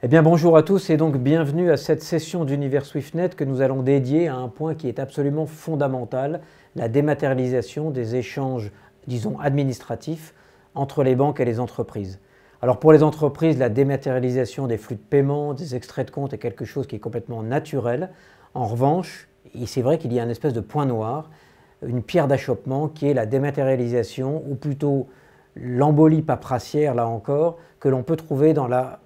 Eh bien, bonjour à tous et donc bienvenue à cette session d'Univers SwiftNet que nous allons dédier à un point qui est absolument fondamental, la dématérialisation des échanges, disons, administratifs entre les banques et les entreprises. Alors pour les entreprises, la dématérialisation des flux de paiement, des extraits de compte est quelque chose qui est complètement naturel. En revanche, c'est vrai qu'il y a une espèce de point noir, une pierre d'achoppement qui est la dématérialisation, ou plutôt l'embolie paperassière, là encore, que l'on peut trouver dans la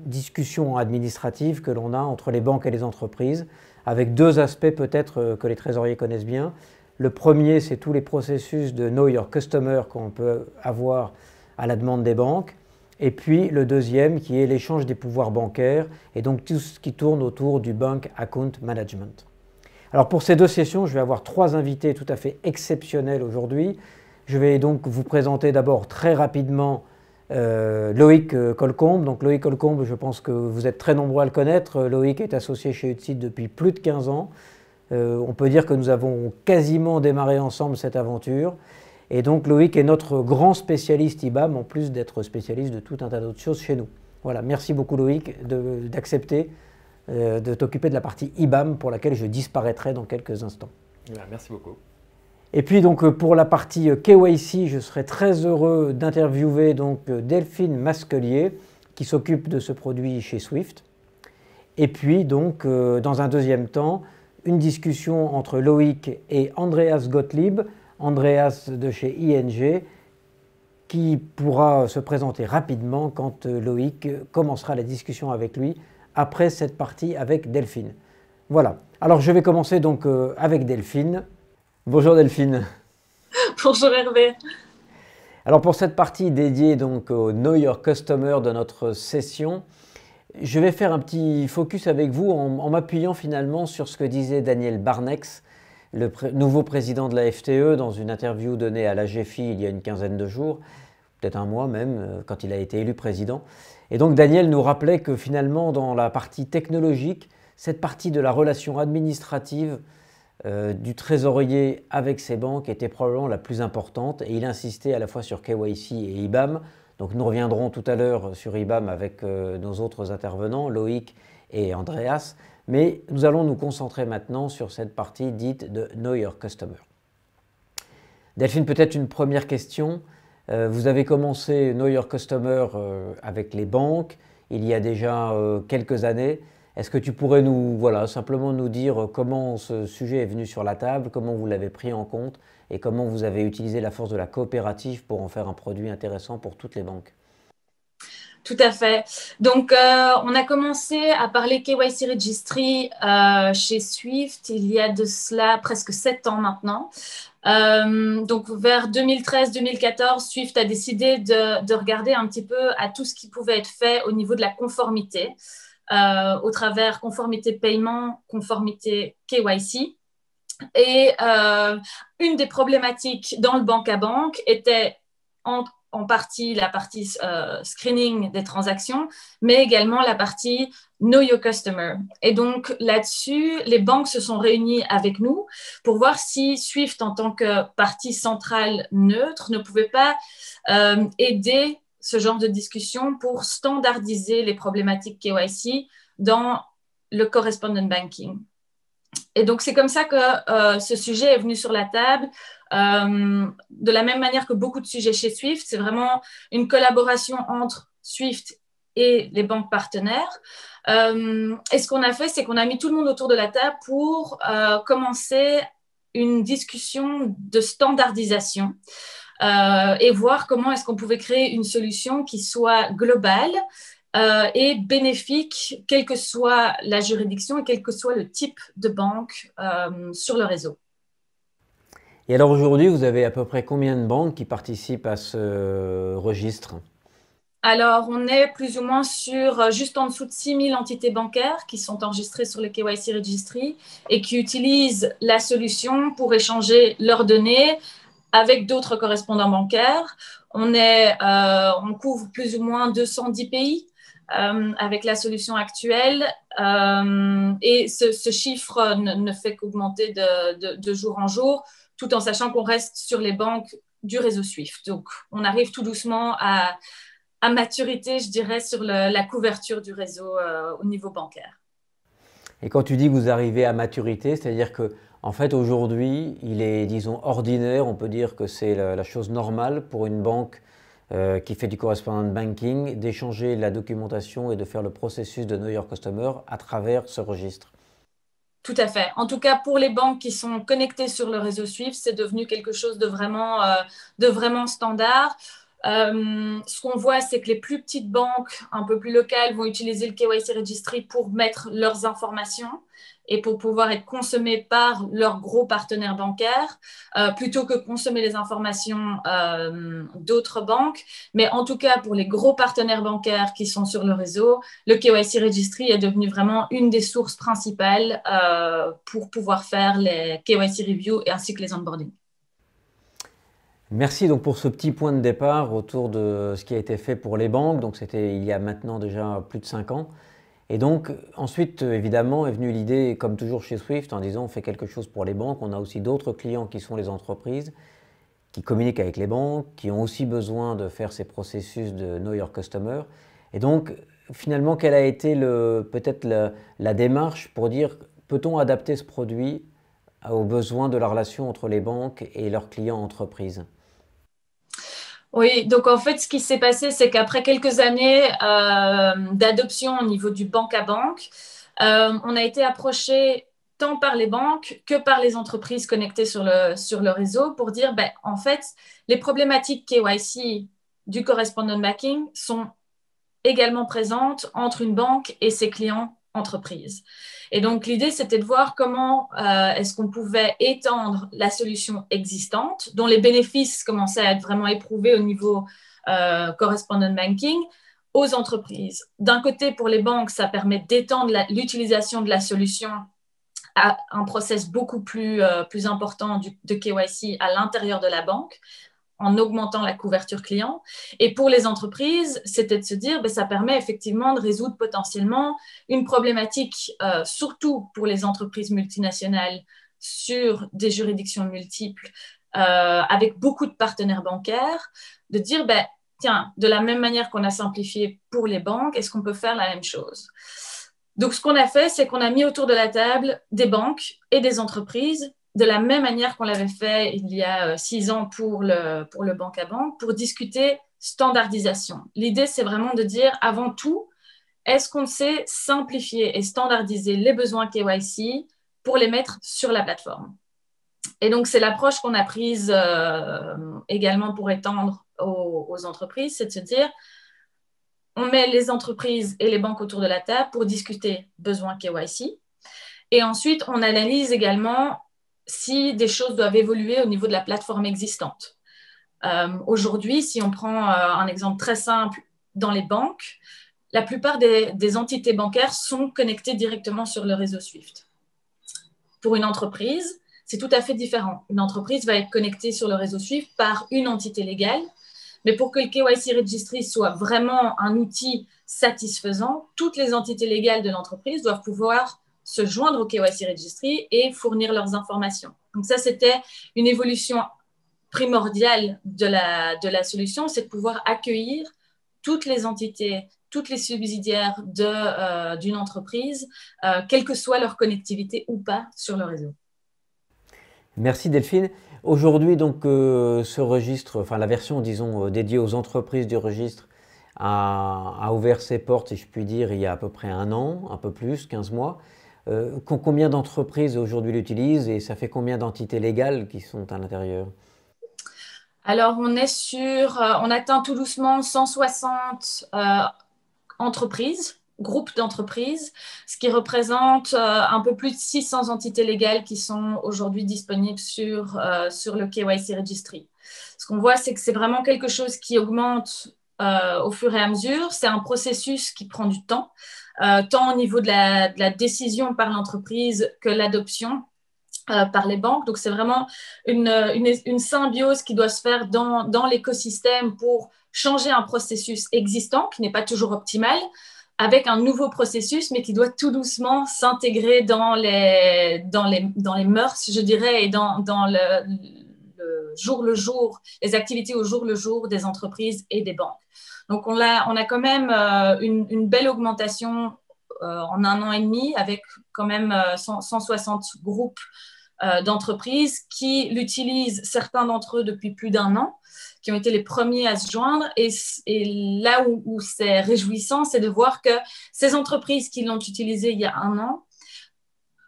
discussion administrative que l'on a entre les banques et les entreprises, avec deux aspects peut-être que les trésoriers connaissent bien. Le premier, c'est tous les processus de Know Your Customer qu'on peut avoir à la demande des banques. Et puis le deuxième, qui est l'échange des pouvoirs bancaires, et donc tout ce qui tourne autour du Bank Account Management. Alors pour ces deux sessions, je vais avoir trois invités tout à fait exceptionnels aujourd'hui. Je vais donc vous présenter d'abord très rapidement Loïc Colcombe. Donc Loïc Colcombe, je pense que vous êtes très nombreux à le connaître. Loïc est associé chez Utsit depuis plus de 15 ans. On peut dire que nous avons quasiment démarré ensemble cette aventure. Et donc Loïc est notre grand spécialiste IBAM, en plus d'être spécialiste de tout un tas d'autres choses chez nous. Voilà, merci beaucoup Loïc d'accepter de t'occuper de la partie IBAM pour laquelle je disparaîtrai dans quelques instants. Merci beaucoup. Et puis donc pour la partie KYC, je serai très heureux d'interviewer donc Delphine Masquelier qui s'occupe de ce produit chez Swift. Et puis donc dans un deuxième temps, une discussion entre Loïc et Andreas Gottlieb, Andreas de chez ING, qui pourra se présenter rapidement quand Loïc commencera la discussion avec lui après cette partie avec Delphine. Voilà. Alors je vais commencer donc avec Delphine. Bonjour Delphine. Bonjour Hervé. Alors pour cette partie dédiée donc au Know Your Customer de notre session, je vais faire un petit focus avec vous en m'appuyant finalement sur ce que disait Daniel Barnex, le nouveau président de la FTE, dans une interview donnée à la GFI il y a une quinzaine de jours, peut-être un mois même, quand il a été élu président. Et donc Daniel nous rappelait que finalement dans la partie technologique, cette partie de la relation administrative du trésorier avec ses banques était probablement la plus importante, et il insistait à la fois sur KYC et IBAM. Donc nous reviendrons tout à l'heure sur IBAM avec nos autres intervenants, Loïc et Andreas, mais nous allons nous concentrer maintenant sur cette partie dite de Know Your Customer. Delphine, peut-être une première question. Vous avez commencé Know Your Customer avec les banques il y a déjà quelques années. Est-ce que tu pourrais simplement nous dire comment ce sujet est venu sur la table, comment vous l'avez pris en compte et comment vous avez utilisé la force de la coopérative pour en faire un produit intéressant pour toutes les banques? Tout à fait. Donc, on a commencé à parler KYC Registry chez Swift il y a de cela presque 7 ans maintenant. Donc, vers 2013-2014, Swift a décidé de regarder un petit peu à tout ce qui pouvait être fait au niveau de la conformité, au travers conformité paiement, conformité KYC. Et une des problématiques dans le banque à banque était en partie la partie screening des transactions, mais également la partie Know Your Customer. Et donc là-dessus, les banques se sont réunies avec nous pour voir si Swift, en tant que partie centrale neutre, ne pouvait pas aider ce genre de discussion pour standardiser les problématiques KYC dans le correspondent banking. Et donc, c'est comme ça que ce sujet est venu sur la table. De la même manière que beaucoup de sujets chez Swift, c'est vraiment une collaboration entre Swift et les banques partenaires. Et ce qu'on a fait, c'est qu'on a mis tout le monde autour de la table pour commencer une discussion de standardisation et voir comment est-ce qu'on pouvait créer une solution qui soit globale et bénéfique, quelle que soit la juridiction et quel que soit le type de banque sur le réseau. Et alors aujourd'hui, vous avez à peu près combien de banques qui participent à ce registre? Alors, on est plus ou moins sur juste en dessous de 6000 entités bancaires qui sont enregistrées sur le KYC Registry et qui utilisent la solution pour échanger leurs données avec d'autres correspondants bancaires. On couvre plus ou moins 210 pays. Avec la solution actuelle et ce chiffre ne fait qu'augmenter de jour en jour, tout en sachant qu'on reste sur les banques du réseau Swift. Donc, on arrive tout doucement à à maturité, je dirais, sur la couverture du réseau au niveau bancaire. Et quand tu dis que vous arrivez à maturité, c'est-à-dire que en fait aujourd'hui, il est, disons, ordinaire, on peut dire que c'est la chose normale pour une banque qui fait du correspondent banking d'échanger la documentation et de faire le processus de Know Your Customer à travers ce registre. Tout à fait. En tout cas, pour les banques qui sont connectées sur le réseau SWIFT, c'est devenu quelque chose de vraiment standard. Ce qu'on voit, c'est que les plus petites banques, un peu plus locales, vont utiliser le KYC Registry pour mettre leurs informations et pour pouvoir être consommées par leurs gros partenaires bancaires, plutôt que consommer les informations d'autres banques. Mais en tout cas, pour les gros partenaires bancaires qui sont sur le réseau, le KYC Registry est devenu vraiment une des sources principales pour pouvoir faire les KYC Review et ainsi que les onboarding. Merci donc pour ce petit point de départ autour de ce qui a été fait pour les banques. Donc c'était il y a maintenant déjà plus de 5 ans. Et donc ensuite évidemment est venue l'idée, comme toujours chez Swift, en disant on fait quelque chose pour les banques. On a aussi d'autres clients qui sont les entreprises, qui communiquent avec les banques, qui ont aussi besoin de faire ces processus de Know Your Customer. Et donc finalement quelle a été peut-être la démarche pour dire peut-on adapter ce produit aux besoins de la relation entre les banques et leurs clients entreprises? Oui, donc en fait, ce qui s'est passé, c'est qu'après quelques années d'adoption au niveau du banque à banque, on a été approché tant par les banques que par les entreprises connectées sur le réseau pour dire, ben, en fait, les problématiques KYC du correspondent banking sont également présentes entre une banque et ses clients entreprises. Et donc, l'idée, c'était de voir comment est-ce qu'on pouvait étendre la solution existante, dont les bénéfices commençaient à être vraiment éprouvés au niveau correspondent banking, aux entreprises. D'un côté, pour les banques, ça permet d'étendre l'utilisation de la solution à un process beaucoup plus important de KYC à l'intérieur de la banque, en augmentant la couverture client. Et pour les entreprises, c'était de se dire, ben, ça permet effectivement de résoudre potentiellement une problématique, surtout pour les entreprises multinationales sur des juridictions multiples, avec beaucoup de partenaires bancaires, de dire, ben, tiens, de la même manière qu'on a simplifié pour les banques, est-ce qu'on peut faire la même chose? Donc, ce qu'on a fait, c'est qu'on a mis autour de la table des banques et des entreprises de la même manière qu'on l'avait fait il y a 6 ans pour le banque à banque, pour discuter standardisation. L'idée, c'est vraiment de dire, avant tout, est-ce qu'on sait simplifier et standardiser les besoins KYC pour les mettre sur la plateforme? Et donc, c'est l'approche qu'on a prise également pour étendre aux entreprises, c'est de se dire, on met les entreprises et les banques autour de la table pour discuter besoins KYC. Et ensuite, on analyse également si des choses doivent évoluer au niveau de la plateforme existante. Aujourd'hui, si on prend un exemple très simple, dans les banques, la plupart des entités bancaires sont connectées directement sur le réseau SWIFT. Pour une entreprise, c'est tout à fait différent. Une entreprise va être connectée sur le réseau SWIFT par une entité légale, mais pour que le KYC Registry soit vraiment un outil satisfaisant, toutes les entités légales de l'entreprise doivent pouvoir se joindre au KYC Registry et fournir leurs informations. Donc ça, c'était une évolution primordiale de la solution, c'est de pouvoir accueillir toutes les entités, toutes les subsidiaires d'une entreprise, quelle que soit leur connectivité ou pas sur le réseau. Merci Delphine. Aujourd'hui, donc, ce registre, enfin la version, disons, dédiée aux entreprises du registre, a ouvert ses portes, si je puis dire, il y a à peu près 1 an, un peu plus, 15 mois. Combien d'entreprises aujourd'hui l'utilisent et ça fait combien d'entités légales qui sont à l'intérieur? Alors, on atteint tout doucement 160 entreprises, groupes d'entreprises, ce qui représente un peu plus de 600 entités légales qui sont aujourd'hui disponibles sur le KYC Registry. Ce qu'on voit, c'est que c'est vraiment quelque chose qui augmente au fur et à mesure. C'est un processus qui prend du temps, tant au niveau de la décision par l'entreprise que l'adoption par les banques. Donc, c'est vraiment une symbiose qui doit se faire dans l'écosystème pour changer un processus existant qui n'est pas toujours optimal avec un nouveau processus, mais qui doit tout doucement s'intégrer dans les mœurs, je dirais, et dans jour le jour, les activités au jour le jour des entreprises et des banques. Donc, on a quand même une belle augmentation en 1 an et demi, avec quand même 160 groupes d'entreprises qui l'utilisent, certains d'entre eux depuis plus d'1 an, qui ont été les premiers à se joindre. Et là où c'est réjouissant, c'est de voir que ces entreprises qui l'ont utilisé il y a 1 an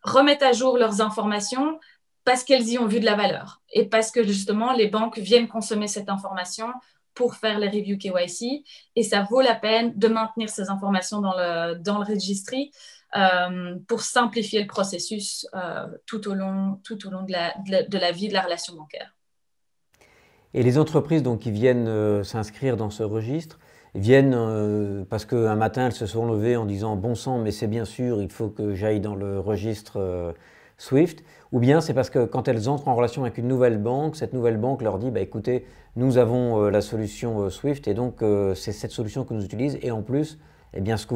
remettent à jour leurs informations parce qu'elles y ont vu de la valeur et parce que justement les banques viennent consommer cette information pour faire les reviews KYC, et ça vaut la peine de maintenir ces informations dans le registry pour simplifier le processus tout au long de la vie de la relation bancaire. Et les entreprises donc, qui viennent s'inscrire dans ce registre viennent parce qu'un matin elles se sont levées en disant bon sang, mais c'est bien sûr, il faut que j'aille dans le registre Swift, ou bien c'est parce que quand elles entrent en relation avec une nouvelle banque, cette nouvelle banque leur dit bah, écoutez, nous avons la solution Swift et donc c'est cette solution que nous utilisons, et en plus eh bien, ce que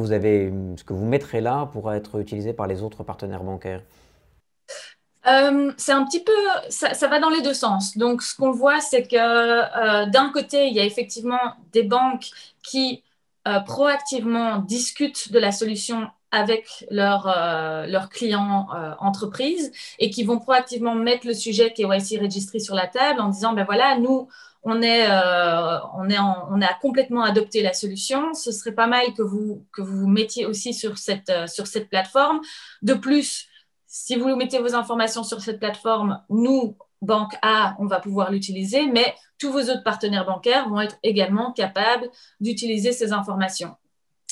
vous mettrez là pourra être utilisé par les autres partenaires bancaires. C'est un petit peu, ça va dans les deux sens. Donc, ce qu'on voit, c'est que d'un côté, il y a effectivement des banques qui proactivement discutent de la solution avec leurs clients entreprises et qui vont proactivement mettre le sujet KYC Registry sur la table en disant, ben voilà, nous, on a complètement adopté la solution. Ce serait pas mal que vous vous mettiez aussi sur cette plateforme. De plus, si vous mettez vos informations sur cette plateforme, nous, Banque A, on va pouvoir l'utiliser, mais tous vos autres partenaires bancaires vont être également capables d'utiliser ces informations.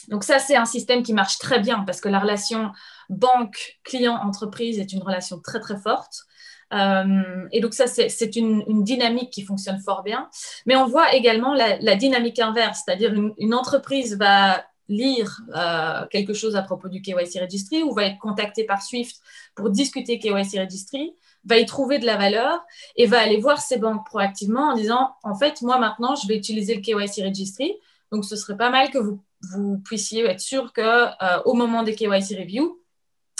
Donc ça, c'est un système qui marche très bien parce que la relation banque-client-entreprise est une relation très, très forte. Et donc ça, c'est une dynamique qui fonctionne fort bien. Mais on voit également la dynamique inverse, c'est-à-dire une entreprise va lire quelque chose à propos du KYC Registry ou va être contacté par Swift pour discuter KYC Registry, va y trouver de la valeur et va aller voir ses banques proactivement en disant, en fait, moi maintenant, je vais utiliser le KYC Registry, donc ce serait pas mal que vous puissiez être sûr qu'au moment des KYC Review,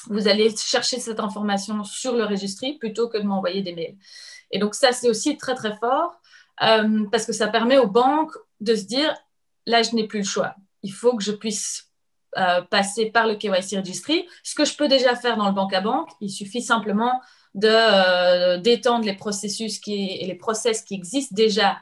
vous allez chercher cette information sur le registry plutôt que de m'envoyer des mails. Et donc ça, c'est aussi très, très fort parce que ça permet aux banques de se dire, là, je n'ai plus le choix. Il faut que je puisse passer par le KYC Registry. Ce que je peux déjà faire dans le banque à banque, il suffit simplement d'étendre les processus et les process qui existent déjà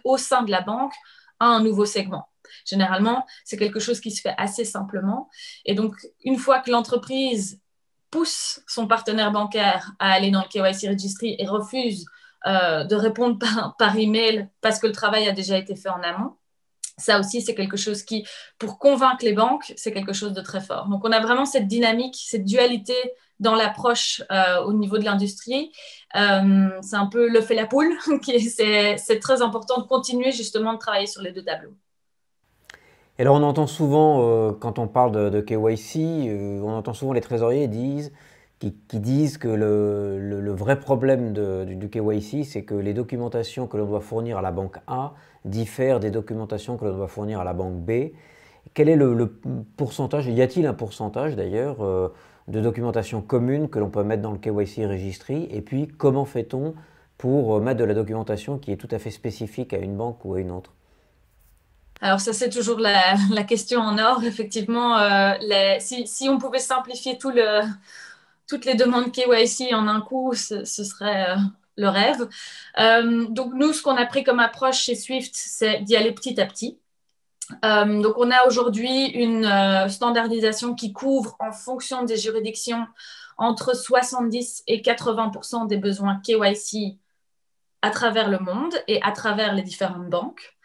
au sein de la banque à un nouveau segment. Généralement, c'est quelque chose qui se fait assez simplement. Et donc, une fois que l'entreprise pousse son partenaire bancaire à aller dans le KYC Registry et refuse de répondre par email parce que le travail a déjà été fait en amont, ça aussi, c'est quelque chose qui, pour convaincre les banques, c'est quelque chose de très fort. Donc, on a vraiment cette dynamique, cette dualité dans l'approche au niveau de l'industrie. C'est un peu l'œuf et la poule. C'est très important de continuer justement de travailler sur les deux tableaux. Et alors on entend souvent, quand on parle de KYC, on entend souvent les trésoriers qui disent que le vrai problème du KYC, c'est que les documentations que l'on doit fournir à la banque A diffèrent des documentations que l'on doit fournir à la banque B. Quel est le pourcentage, y a-t-il un pourcentage d'ailleurs, de documentation commune que l'on peut mettre dans le KYC Registry? Et puis comment fait-on pour mettre de la documentation qui est tout à fait spécifique à une banque ou à une autre? Alors ça, c'est toujours la question en or. Effectivement, si on pouvait simplifier toutes les demandes KYC en un coup, ce serait le rêve. Donc nous, ce qu'on a pris comme approche chez Swift, c'est d'y aller petit à petit. Donc on a aujourd'hui une standardisation qui couvre en fonction des juridictions entre 70 et 80% des besoins KYC à travers le monde et à travers les différentes banques.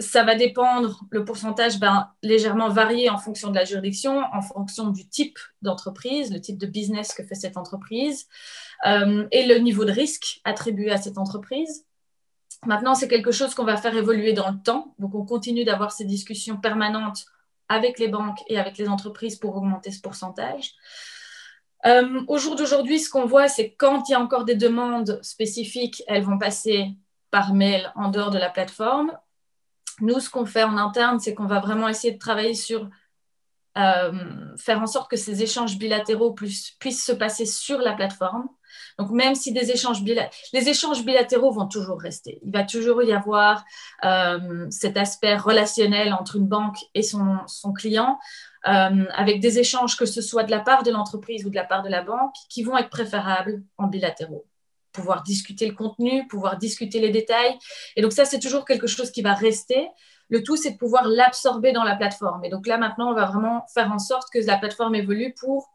Ça va dépendre, le pourcentage va légèrement varier en fonction de la juridiction, en fonction du type d'entreprise, le type de business que fait cette entreprise et le niveau de risque attribué à cette entreprise. Maintenant, c'est quelque chose qu'on va faire évoluer dans le temps. Donc, on continue d'avoir ces discussions permanentes avec les banques et avec les entreprises pour augmenter ce pourcentage. Au jour d'aujourd'hui, ce qu'on voit, c'est que quand il y a encore des demandes spécifiques, elles vont passer par mail en dehors de la plateforme. Nous, ce qu'on fait en interne, c'est qu'on va vraiment essayer de travailler sur faire en sorte que ces échanges bilatéraux puissent se passer sur la plateforme. Donc, même si les échanges bilatéraux vont toujours rester, il va toujours y avoir cet aspect relationnel entre une banque et son client, avec des échanges, que ce soit de la part de l'entreprise ou de la part de la banque, qui vont être préférables en bilatéraux. Pouvoir discuter le contenu, pouvoir discuter les détails. Et donc ça, c'est toujours quelque chose qui va rester. Le tout, c'est de pouvoir l'absorber dans la plateforme. Et donc là, maintenant, on va vraiment faire en sorte que la plateforme évolue pour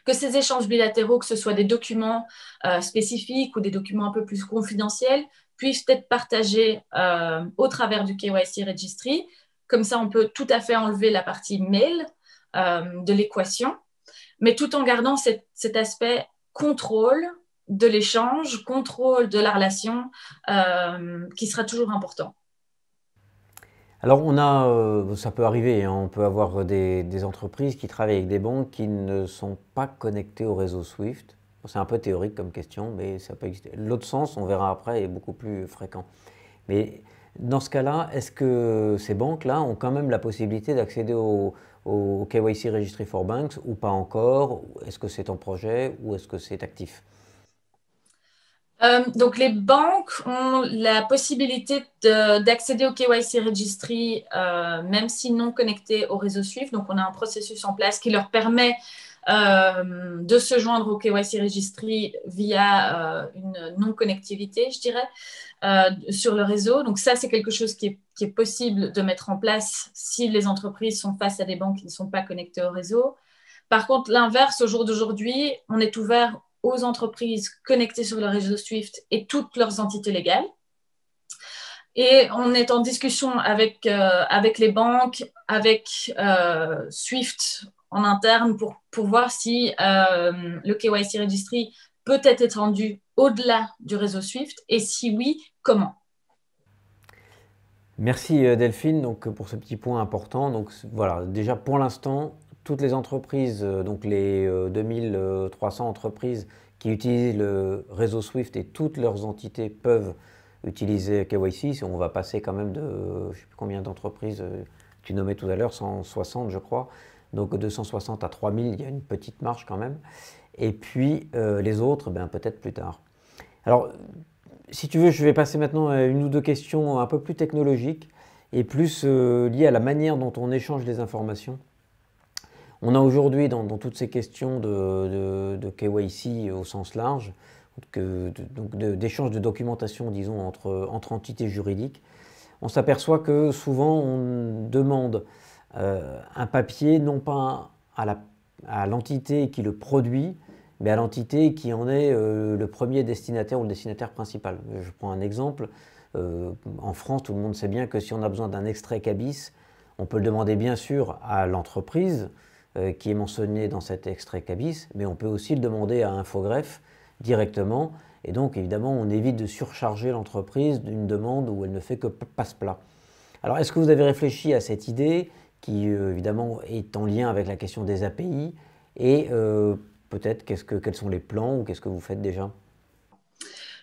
que ces échanges bilatéraux, que ce soit des documents spécifiques ou des documents un peu plus confidentiels, puissent être partagés au travers du KYC Registry. Comme ça, on peut tout à fait enlever la partie mail de l'équation, mais tout en gardant cet aspect contrôle de l'échange, contrôle de la relation, qui sera toujours important. Alors ça peut arriver, hein, on peut avoir des entreprises qui travaillent avec des banques qui ne sont pas connectées au réseau SWIFT. C'est un peu théorique comme question, mais ça peut exister. L'autre sens, on verra après, est beaucoup plus fréquent. Mais dans ce cas-là, est-ce que ces banques-là ont quand même la possibilité d'accéder au KYC Registry for Banks ou pas encore? Est-ce que c'est en projet ou est-ce que c'est actif? Donc, les banques ont la possibilité d'accéder au KYC Registry, même si non connectés au réseau SWIFT. Donc, on a un processus en place qui leur permet de se joindre au KYC Registry via une non-connectivité, je dirais, sur le réseau. Donc, ça, c'est quelque chose qui est possible de mettre en place si les entreprises sont face à des banques qui ne sont pas connectées au réseau. Par contre, l'inverse, au jour d'aujourd'hui, on est ouvert aux entreprises connectées sur le réseau SWIFT et toutes leurs entités légales. Et on est en discussion avec les banques, avec SWIFT en interne pour voir si le KYC Registry peut être étendu au-delà du réseau SWIFT et si oui, comment. Merci Delphine donc, pour ce petit point important. Donc, voilà, déjà pour l'instant, toutes les entreprises, donc les 2300 entreprises qui utilisent le réseau SWIFT et toutes leurs entités peuvent utiliser KYC. On va passer quand même de, je ne sais plus combien d'entreprises tu nommais tout à l'heure, 160 je crois. Donc de 160 à 3000, il y a une petite marge quand même. Et puis les autres, ben, peut-être plus tard. Alors, si tu veux, je vais passer maintenant à une ou deux questions un peu plus technologiques et plus liées à la manière dont on échange les informations. On a aujourd'hui dans toutes ces questions de KYC au sens large, d'échange de documentation, disons, entre entités juridiques, on s'aperçoit que souvent on demande un papier non pas à l'entité qui le produit, mais à l'entité qui en est le premier destinataire ou le destinataire principal. Je prends un exemple. En France, tout le monde sait bien que si on a besoin d'un extrait KBIS, on peut le demander bien sûr à l'entreprise qui est mentionnée dans cet extrait KBIS, mais on peut aussi le demander à Infogreffe directement. Et donc, évidemment, on évite de surcharger l'entreprise d'une demande où elle ne fait que passe-plat. Alors, est-ce que vous avez réfléchi à cette idée qui, évidemment, est en lien avec la question des API et peut-être quels sont les plans ou qu'est-ce que vous faites déjà?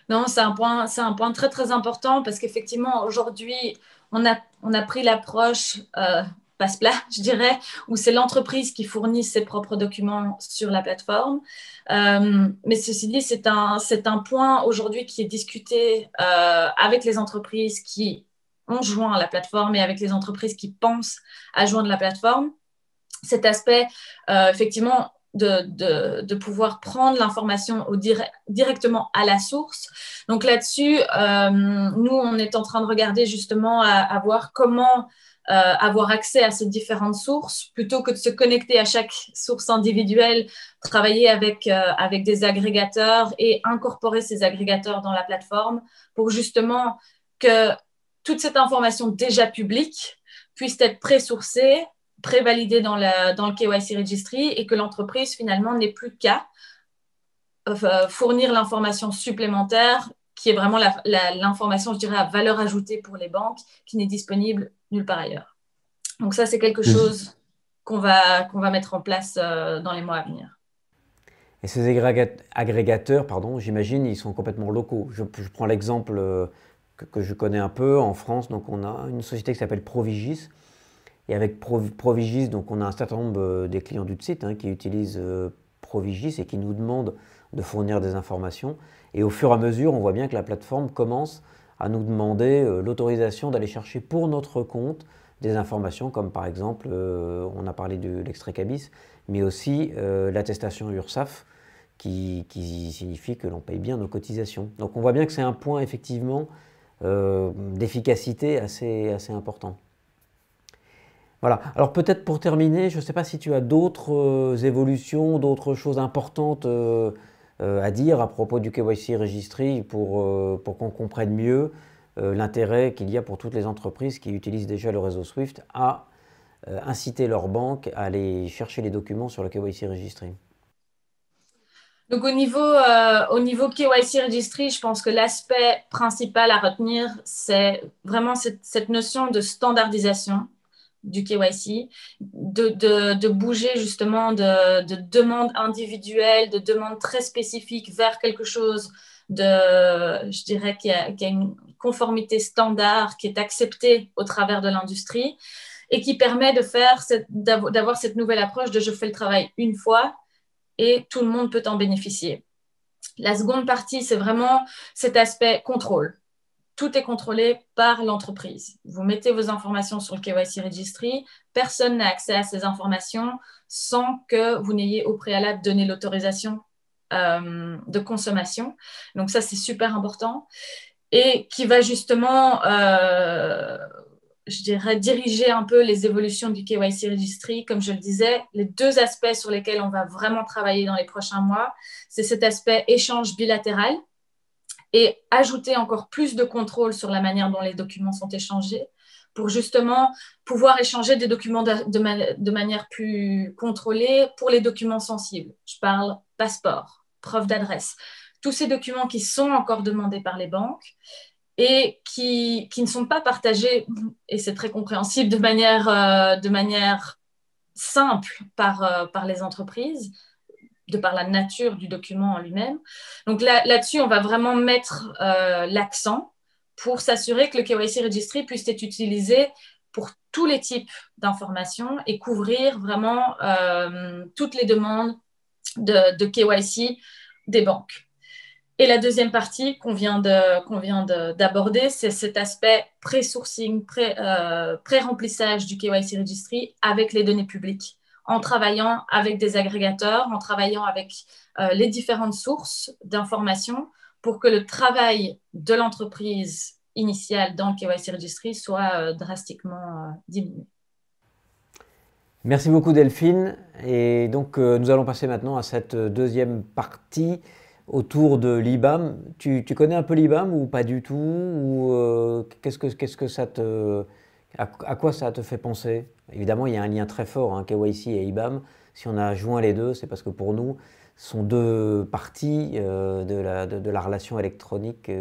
Non, c'est un point très, très important parce qu'effectivement, aujourd'hui, on a pris l'approche passe-plat, je dirais, où c'est l'entreprise qui fournit ses propres documents sur la plateforme. Mais ceci dit, c'est un point aujourd'hui qui est discuté avec les entreprises qui ont joint à la plateforme et avec les entreprises qui pensent à joindre la plateforme. Cet aspect, effectivement, de pouvoir prendre l'information directement à la source. Donc là-dessus, nous, on est en train de regarder justement à voir comment avoir accès à ces différentes sources plutôt que de se connecter à chaque source individuelle, travailler avec des agrégateurs et incorporer ces agrégateurs dans la plateforme pour justement que toute cette information déjà publique puisse être pré-sourcée, prévalidée dans le KYC Registry et que l'entreprise finalement n'ait plus qu'à fournir l'information supplémentaire qui est vraiment l'information, je dirais, à valeur ajoutée pour les banques qui n'est disponible nulle part ailleurs. Donc ça, c'est quelque chose qu'on va mettre en place dans les mois à venir. Et ces agrégateurs, pardon, j'imagine, ils sont complètement locaux. Je prends l'exemple que je connais un peu en France. Donc on a une société qui s'appelle Provigis. Et avec Provigis, donc on a un certain nombre des clients du site qui utilisent Provigis et qui nous demandent de fournir des informations. Et au fur et à mesure, on voit bien que la plateforme commence à nous demander l'autorisation d'aller chercher pour notre compte des informations comme par exemple, on a parlé de l'extrait CABIS, mais aussi l'attestation URSSAF qui signifie que l'on paye bien nos cotisations. Donc on voit bien que c'est un point effectivement d'efficacité assez important. Voilà. Alors peut-être pour terminer, je ne sais pas si tu as d'autres évolutions, d'autres choses importantes à dire à propos du KYC Registry pour qu'on comprenne mieux l'intérêt qu'il y a pour toutes les entreprises qui utilisent déjà le réseau SWIFT à inciter leur banque à aller chercher les documents sur le KYC Registry. Donc au niveau KYC Registry, je pense que l'aspect principal à retenir, c'est vraiment cette notion de standardisation du KYC, de bouger justement de demandes individuelles, de demandes très spécifiques vers quelque chose je dirais, qui a une conformité standard, qui est acceptée au travers de l'industrie et qui permet d'avoir cette nouvelle approche de je fais le travail une fois et tout le monde peut en bénéficier. La seconde partie, c'est vraiment cet aspect contrôle. Tout est contrôlé par l'entreprise. Vous mettez vos informations sur le KYC Registry, personne n'a accès à ces informations sans que vous n'ayez au préalable donné l'autorisation de consommation. Donc ça, c'est super important et qui va justement, je dirais, diriger un peu les évolutions du KYC Registry. Comme je le disais, les deux aspects sur lesquels on va vraiment travailler dans les prochains mois, c'est cet aspect échange bilatéral et ajouter encore plus de contrôle sur la manière dont les documents sont échangés pour justement pouvoir échanger des documents de manière plus contrôlée pour les documents sensibles. Je parle passeport, preuve d'adresse, tous ces documents qui sont encore demandés par les banques et qui ne sont pas partagés, et c'est très compréhensible, de manière simple par les entreprises, de par la nature du document en lui-même. Donc là-dessus, on va vraiment mettre l'accent pour s'assurer que le KYC Registry puisse être utilisé pour tous les types d'informations et couvrir vraiment toutes les demandes de KYC des banques. Et la deuxième partie qu'on vient d'aborder, c'est cet aspect pré-sourcing, pré-remplissage du KYC Registry avec les données publiques, en travaillant avec des agrégateurs, en travaillant avec les différentes sources d'informations pour que le travail de l'entreprise initiale dans le KYC Registry soit drastiquement diminué. Merci beaucoup Delphine. Et donc nous allons passer maintenant à cette deuxième partie autour de l'IBAM. Tu connais un peu l'IBAM ou pas du tout ou qu'est-ce que ça à quoi ça te fait penser? Évidemment, il y a un lien très fort, KYC et IBAM. Si on a joint les deux, c'est parce que pour nous, ce sont deux parties de la relation électronique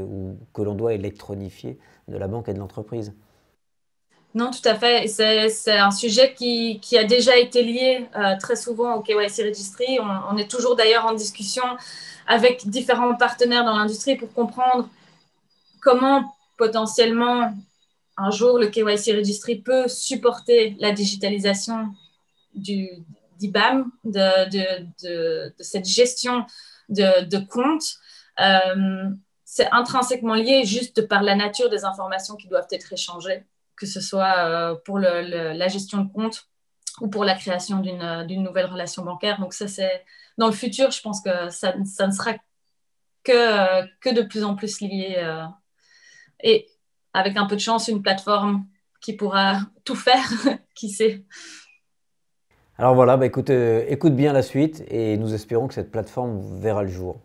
que l'on doit électronifier de la banque et de l'entreprise. Non, tout à fait. C'est un sujet qui a déjà été lié très souvent au KYC Registry. On est toujours d'ailleurs en discussion avec différents partenaires dans l'industrie pour comprendre comment potentiellement un jour le KYC Registry peut supporter la digitalisation d'IBAM, de cette gestion de comptes. C'est intrinsèquement lié juste par la nature des informations qui doivent être échangées, que ce soit pour la gestion de compte ou pour la création d'une nouvelle relation bancaire. Donc ça, c'est dans le futur, je pense que ça ne sera que de plus en plus lié. Et avec un peu de chance, une plateforme qui pourra tout faire, qui sait. Alors voilà, écoute bien la suite et nous espérons que cette plateforme verra le jour.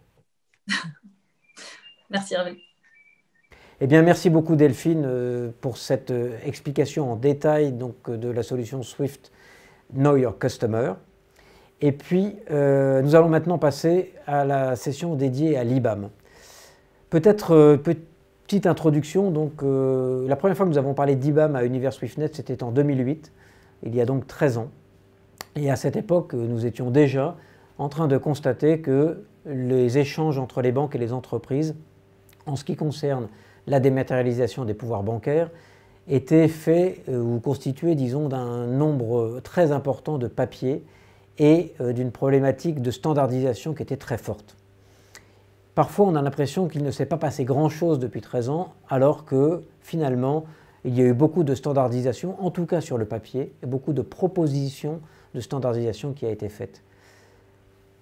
Merci Hervé. Eh bien, merci beaucoup Delphine pour cette explication en détail de la solution Swift Know Your Customer. Et puis, nous allons maintenant passer à la session dédiée à l'IBAM. Peut-être petite introduction. Donc, la première fois que nous avons parlé d'IBAM à Univers SwiftNet, c'était en 2008, il y a donc 13 ans. Et à cette époque, nous étions déjà en train de constater que les échanges entre les banques et les entreprises, en ce qui concerne la dématérialisation des pouvoirs bancaires, était fait ou constitué, disons, d'un nombre très important de papiers et d'une problématique de standardisation qui était très forte. Parfois, on a l'impression qu'il ne s'est pas passé grand-chose depuis 13 ans, alors que finalement, il y a eu beaucoup de standardisation, en tout cas sur le papier, et beaucoup de propositions de standardisation qui a été faite.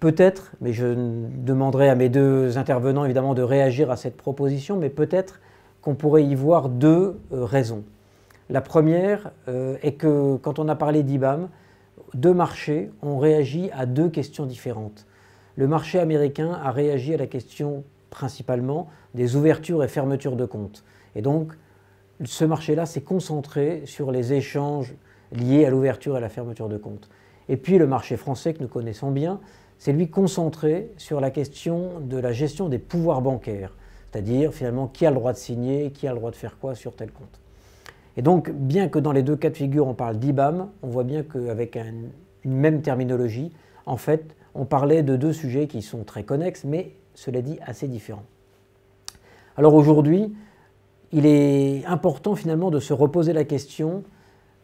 Peut-être, mais je demanderai à mes deux intervenants évidemment de réagir à cette proposition, mais peut-être qu'on pourrait y voir deux raisons. La première est que quand on a parlé d'IBAM, deux marchés ont réagi à deux questions différentes. Le marché américain a réagi à la question principalement des ouvertures et fermetures de comptes. Et donc, ce marché-là s'est concentré sur les échanges liés à l'ouverture et à la fermeture de comptes. Et puis le marché français que nous connaissons bien, c'est lui concentré sur la question de la gestion des pouvoirs bancaires, c'est-à-dire finalement qui a le droit de signer, qui a le droit de faire quoi sur tel compte. Et donc, bien que dans les deux cas de figure on parle d'IBAM, on voit bien qu'avec une même terminologie, en fait, on parlait de deux sujets qui sont très connexes, mais cela dit assez différents. Alors aujourd'hui, il est important finalement de se reposer la question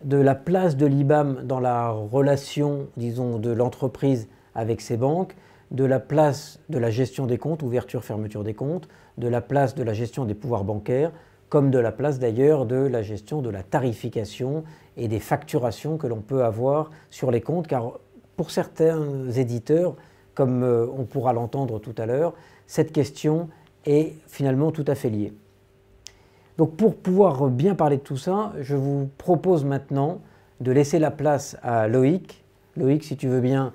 de la place de l'IBAM dans la relation, disons, de l'entreprise avec ses banques, de la place de la gestion des comptes, ouverture, fermeture des comptes, de la place de la gestion des pouvoirs bancaires, comme de la place d'ailleurs de la gestion de la tarification et des facturations que l'on peut avoir sur les comptes, car pour certains éditeurs, comme on pourra l'entendre tout à l'heure, cette question est finalement tout à fait liée. Donc pour pouvoir bien parler de tout ça, je vous propose maintenant de laisser la place à Loïc. Loïc, si tu veux bien,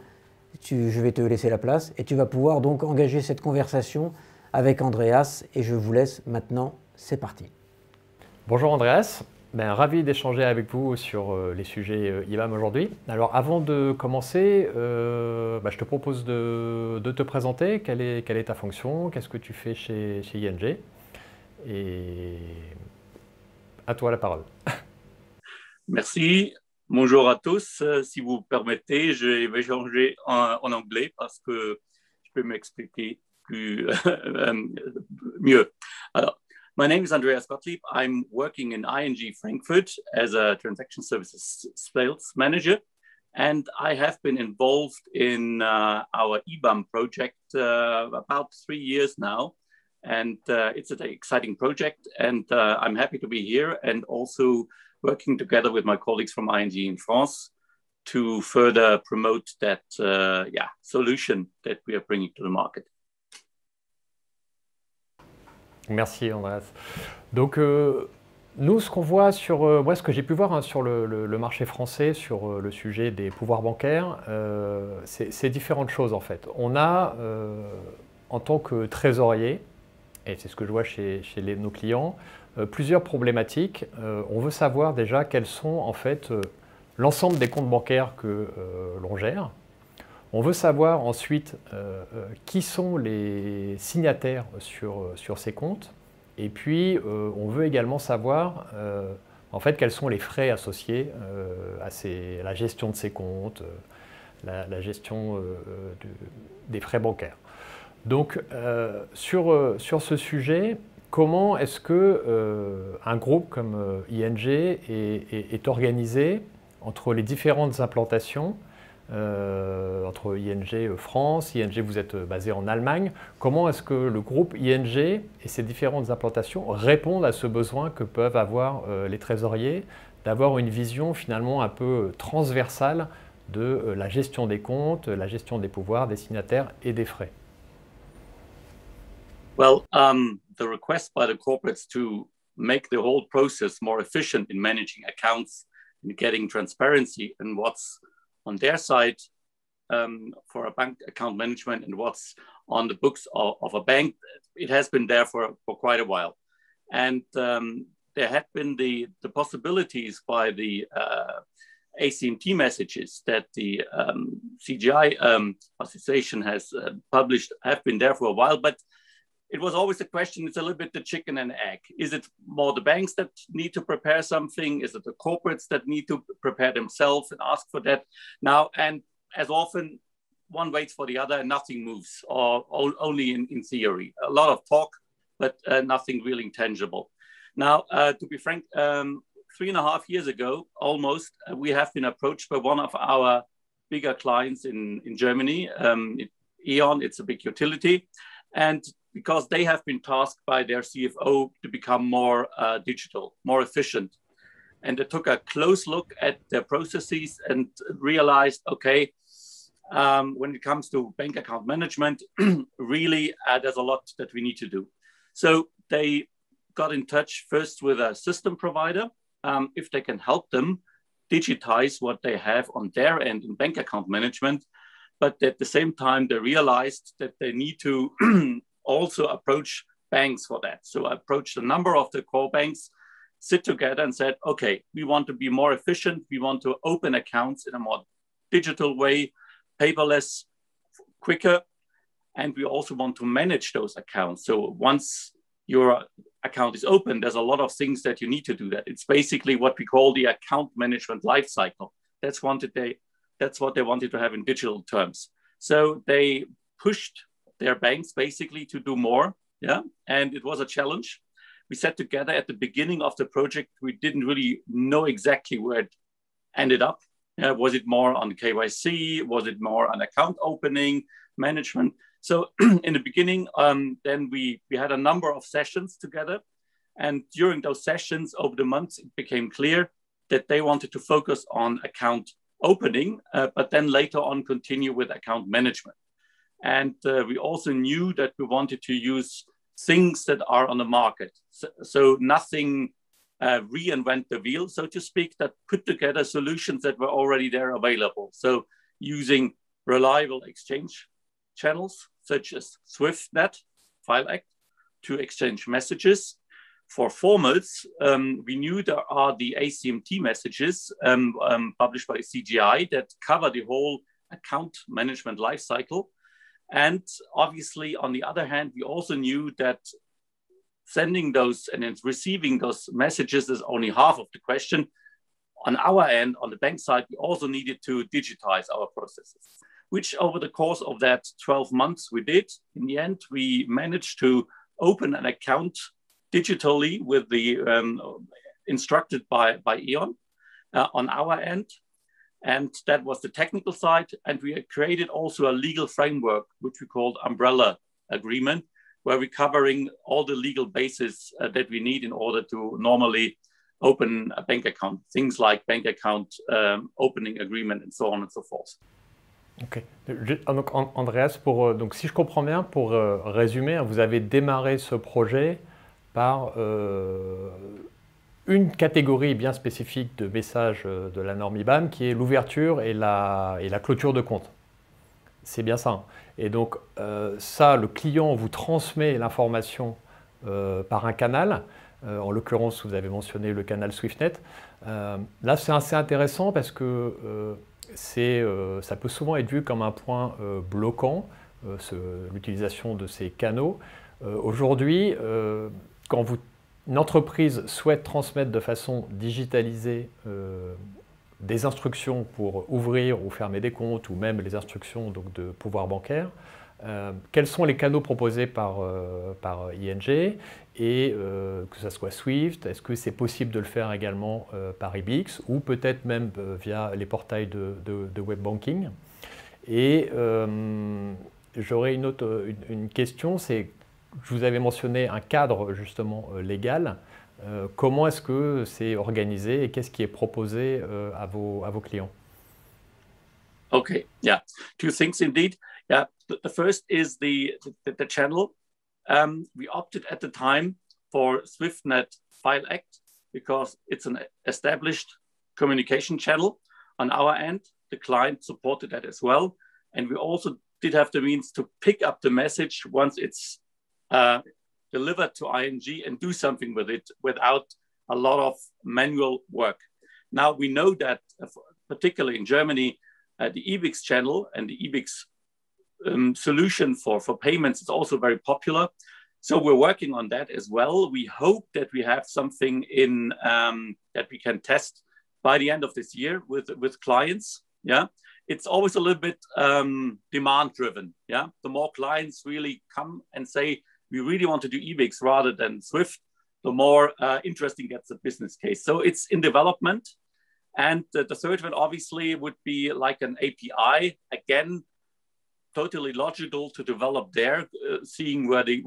je vais te laisser la place et tu vas pouvoir donc engager cette conversation avec Andreas et je vous laisse maintenant, c'est parti. Bonjour Andreas, ravi d'échanger avec vous sur les sujets IBAM aujourd'hui. Alors avant de commencer, je te propose de te présenter, quelle est ta fonction, qu'est-ce que tu fais chez ING et à toi la parole. Merci. Bonjour à tous. Si vous permettez, je vais changer en anglais parce que je peux m'expliquer plus mieux. Alors, my name is Andreas Gottlieb. I'm working in ING Frankfurt as a transaction services sales manager, and I have been involved in our IBAM project about 3 years now. And it's an exciting project, and I'm happy to be here and also working together with my colleagues from ING in France to further promote that solution that we are bringing to the market. Merci Andreas. Donc nous, ce qu'on voit sur, moi ce que j'ai pu voir sur le marché français, sur le sujet des pouvoirs bancaires, c'est différentes choses en fait. On a, en tant que trésorier, et c'est ce que je vois chez nos clients, plusieurs problématiques. On veut savoir déjà quels sont en fait l'ensemble des comptes bancaires que l'on gère. On veut savoir ensuite qui sont les signataires sur ces comptes. Et puis on veut également savoir en fait quels sont les frais associés à la gestion de ces comptes, la gestion des frais bancaires. Donc, sur ce sujet, comment est-ce qu'un groupe comme ING est organisé entre les différentes implantations, entre ING France, ING vous êtes basé en Allemagne, comment est-ce que le groupe ING et ces différentes implantations répondent à ce besoin que peuvent avoir les trésoriers d'avoir une vision finalement un peu transversale de la gestion des comptes, la gestion des pouvoirs, des signataires et des frais? Well, the request by the corporates to make the whole process more efficient in managing accounts and getting transparency in what's on their side for a bank account management and what's on the books of a bank, it has been there for quite a while. And there had been the possibilities by the ACMT messages that the CGI association has published have been there for a while, but it was always a question, it's a little bit the chicken and egg. Is it more the banks that need to prepare something? Is it the corporates that need to prepare themselves and ask for that now? And as often, one waits for the other and nothing moves, or only in theory. A lot of talk, but nothing really tangible. Now, to be frank, 3.5 years ago, almost, we have been approached by one of our bigger clients in Germany, E.ON. It's a big utility. And because they have been tasked by their CFO to become more digital, more efficient. And they took a close look at their processes and realized, okay, when it comes to bank account management, really, there's a lot that we need to do. So they got in touch first with a system provider, if they can help them digitize what they have on their end in bank account management. But at the same time, they realized that they need to also approach banks for that. So I approached a number of the core banks, sit together and said, okay, we want to be more efficient. We want to open accounts in a more digital way, paperless, quicker. And we also want to manage those accounts. So once your account is open, there's a lot of things that you need to do that. It's basically what we call the account management lifecycle. That's what they wanted to have in digital terms. So they pushed their banks basically to do more. Yeah. And it was a challenge. We sat together at the beginning of the project. We didn't really know exactly where it ended up. Was it more on KYC? Was it more on account opening, management? So in the beginning, then we had a number of sessions together. And during those sessions over the months, it became clear that they wanted to focus on account opening, but then later on continue with account management. And we also knew that we wanted to use things that are on the market. So nothing reinvent the wheel, so to speak, that put together solutions that were already there available. So using reliable exchange channels such as SwiftNet, FileAct, to exchange messages. For formats, we knew there are the ACMT messages published by CGI that cover the whole account management lifecycle. And obviously, on the other hand, we also knew that sending those and then receiving those messages is only half of the question. On our end, on the bank side, we also needed to digitize our processes, which over the course of that 12 months we did. In the end, we managed to open an account digitally with the instructed by E.ON on our end. And that was the technical side. And we had created also a legal framework, which we called Umbrella Agreement, where we're covering all the legal bases that we need in order to normally open a bank account, things like bank account opening agreement and so on and so forth. Ok. Donc, Andreas, donc, si je comprends bien, pour résumer, vous avez démarré ce projet par une catégorie bien spécifique de messages de la norme IBAN qui est l'ouverture et la clôture de compte. C'est bien ça. Hein. Et donc ça, le client vous transmet l'information par un canal. En l'occurrence, vous avez mentionné le canal SwiftNet. Là, c'est assez intéressant parce que ça peut souvent être vu comme un point bloquant, l'utilisation de ces canaux. Aujourd'hui, quand une entreprise souhaite transmettre de façon digitalisée des instructions pour ouvrir ou fermer des comptes, ou même les instructions donc, de pouvoir bancaire, quels sont les canaux proposés par ING et que ce soit Swift, est-ce que c'est possible de le faire également par IBIX ou peut-être même via les portails de web banking. Et j'aurais une question, c'est je vous avais mentionné un cadre justement légal. Comment est-ce que c'est organisé et qu'est-ce qui est proposé à vos clients? Okay, yeah, two things indeed. Yeah, the first is the channel. We opted at the time for SwiftNet FileAct because it's an established communication channel on our end. The client supported that as well. And we also did have the means to pick up the message once it's delivered to ING and do something with it without a lot of manual work. Now we know that, particularly in Germany, the IBIX channel and the IBIX solution for payments is also very popular. So we're working on that as well. We hope that we have something in that we can test by the end of this year with clients. Yeah, it's always a little bit demand driven. Yeah, the more clients really come and say, we really want to do IBIX rather than Swift, the more interesting gets the business case. So it's in development. And the third one obviously would be like an API. Again, totally logical to develop there, seeing where the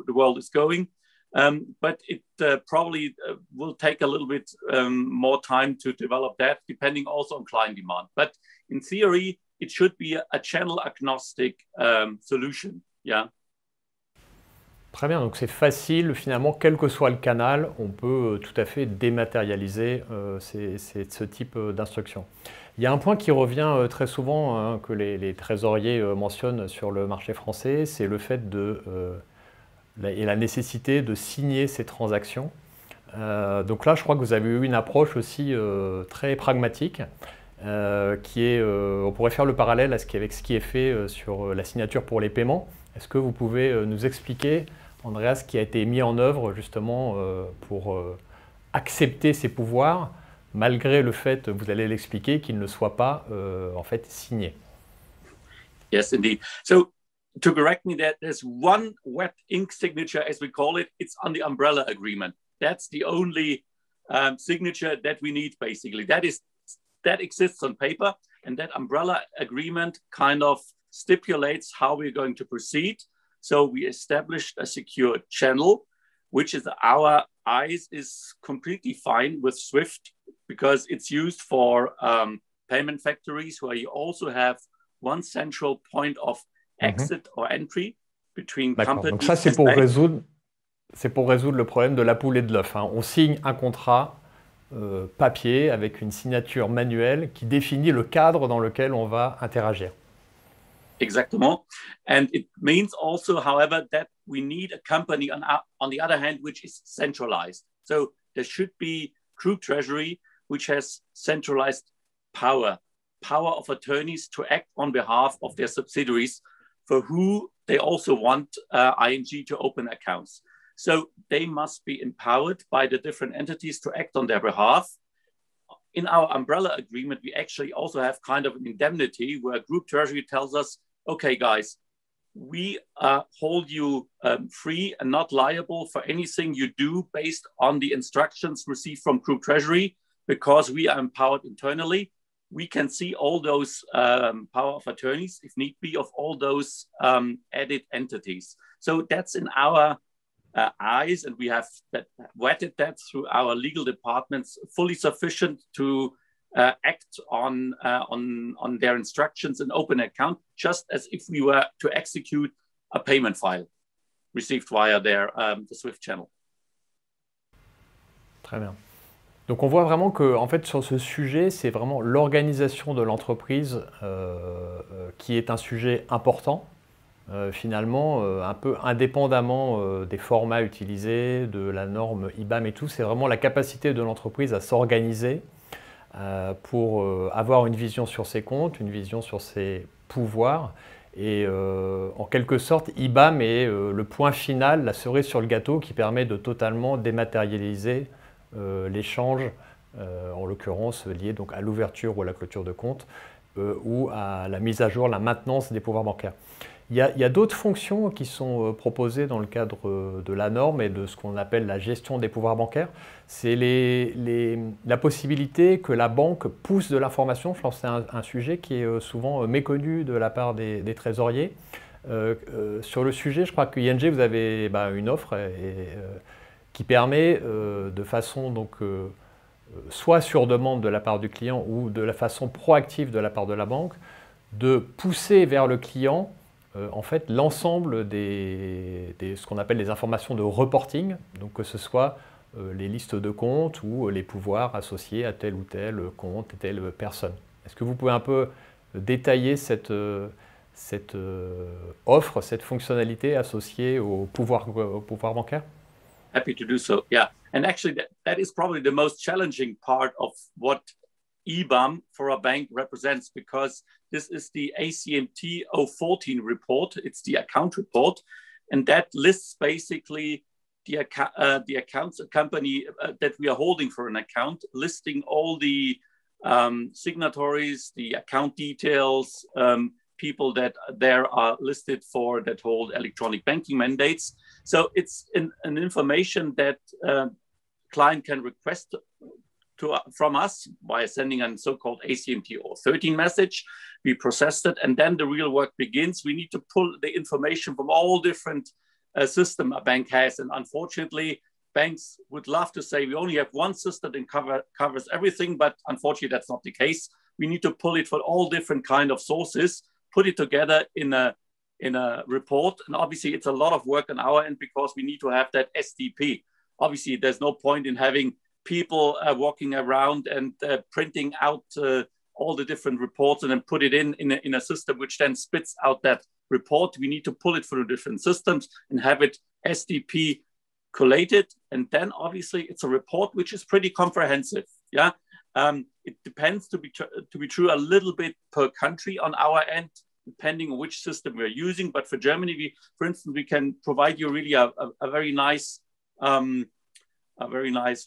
world is going. But it probably will take a little bit more time to develop that, depending also on client demand. But in theory, it should be a channel agnostic solution. Yeah. Très bien, donc c'est facile, finalement, quel que soit le canal, on peut tout à fait dématérialiser ce type d'instruction. Il y a un point qui revient très souvent, que les trésoriers mentionnent sur le marché français, c'est le fait et la nécessité de signer ces transactions. Donc là, je crois que vous avez eu une approche aussi très pragmatique, qui est, on pourrait faire le parallèle avec ce qui est fait sur la signature pour les paiements. Est-ce que vous pouvez nous expliquer, Andreas, ce qui a été mis en œuvre justement pour accepter ces pouvoirs, malgré le fait, vous allez l'expliquer, qu'ils ne soient pas en fait signés? Yes, indeed. So to correct me, there's one wet ink signature, as we call it. It's on the umbrella agreement. That's the only signature that we need, basically. That exists on paper, and that umbrella agreement kind of stipulates how we're going to proceed. So we established a secure channel, which is our eyes is completely fine with SWIFT, because it's used for payment factories, where you also have one central point of exit or entry between companies. Donc ça, c'est pour résoudre le problème de la poule et de l'œuf. On signe un contrat papier avec une signature manuelle qui définit le cadre dans lequel on va interagir. Exactement. And it means also, however, that we need a company on the other hand, which is centralized. So there should be Group Treasury, which has centralized power of attorneys to act on behalf of their subsidiaries, for who they also want ING to open accounts. So they must be empowered by the different entities to act on their behalf. In our umbrella agreement, we actually also have kind of an indemnity where Group Treasury tells us, okay, guys, we hold you free and not liable for anything you do based on the instructions received from Group Treasury, because we are empowered internally. We can see all those power of attorneys, if need be, of all those added entities. So that's in our eyes, and we have vetted that through our legal departments, fully sufficient to act on their instructions and open an account, just as if we were to execute a payment file received via the SWIFT channel. Très bien. Donc on voit vraiment que, en fait, sur ce sujet, c'est vraiment l'organisation de l'entreprise qui est un sujet important. Finalement, un peu indépendamment des formats utilisés, de la norme IBAM et tout, c'est vraiment la capacité de l'entreprise à s'organiser pour avoir une vision sur ses comptes, une vision sur ses pouvoirs. Et en quelque sorte, IBAM est le point final, la cerise sur le gâteau qui permet de totalement dématérialiser l'échange, en l'occurrence lié donc à l'ouverture ou à la clôture de compte ou à la mise à jour, la maintenance des pouvoirs bancaires. Il y a d'autres fonctions qui sont proposées dans le cadre de la norme et de ce qu'on appelle la gestion des pouvoirs bancaires. C'est la possibilité que la banque pousse de l'information. Je pense que c'est un sujet qui est souvent méconnu de la part des trésoriers. Sur le sujet, je crois que ING, vous avez une offre qui permet de façon donc, soit sur demande de la part du client ou de la façon proactive de la part de la banque, de pousser vers le client en fait, l'ensemble ce qu'on appelle les informations de reporting, donc que ce soit les listes de comptes ou les pouvoirs associés à tel ou tel compte et telle personne. Est-ce que vous pouvez un peu détailler cette offre, cette fonctionnalité associée au pouvoir bancaire? Happy to do so, yeah. And actually, that is probably the most challenging part of what IBAM for a bank represents, because this is the ACMT 014 report. It's the account report, and that lists basically the accounts, a company that we are holding for an account, listing all the signatories, the account details, people that there are listed for that hold electronic banking mandates. So it's an information that client can request from us by sending a so-called ACMT or 13 message. We process it, and then the real work begins. We need to pull the information from all different systems a bank has, and unfortunately, banks would love to say we only have one system that covers everything, but unfortunately, that's not the case. We need to pull it from all different kind of sources, put it together in a report, and obviously, it's a lot of work on our end because we need to have that SDP. Obviously, there's no point in having people walking around and printing out all the different reports and then put it in a system which then spits out that report. We need to pull it through different systems and have it SDP collated. And then obviously it's a report which is pretty comprehensive. Yeah, it depends to be true a little bit per country on our end, depending on which system we're using. But for Germany, for instance, we can provide you really a very nice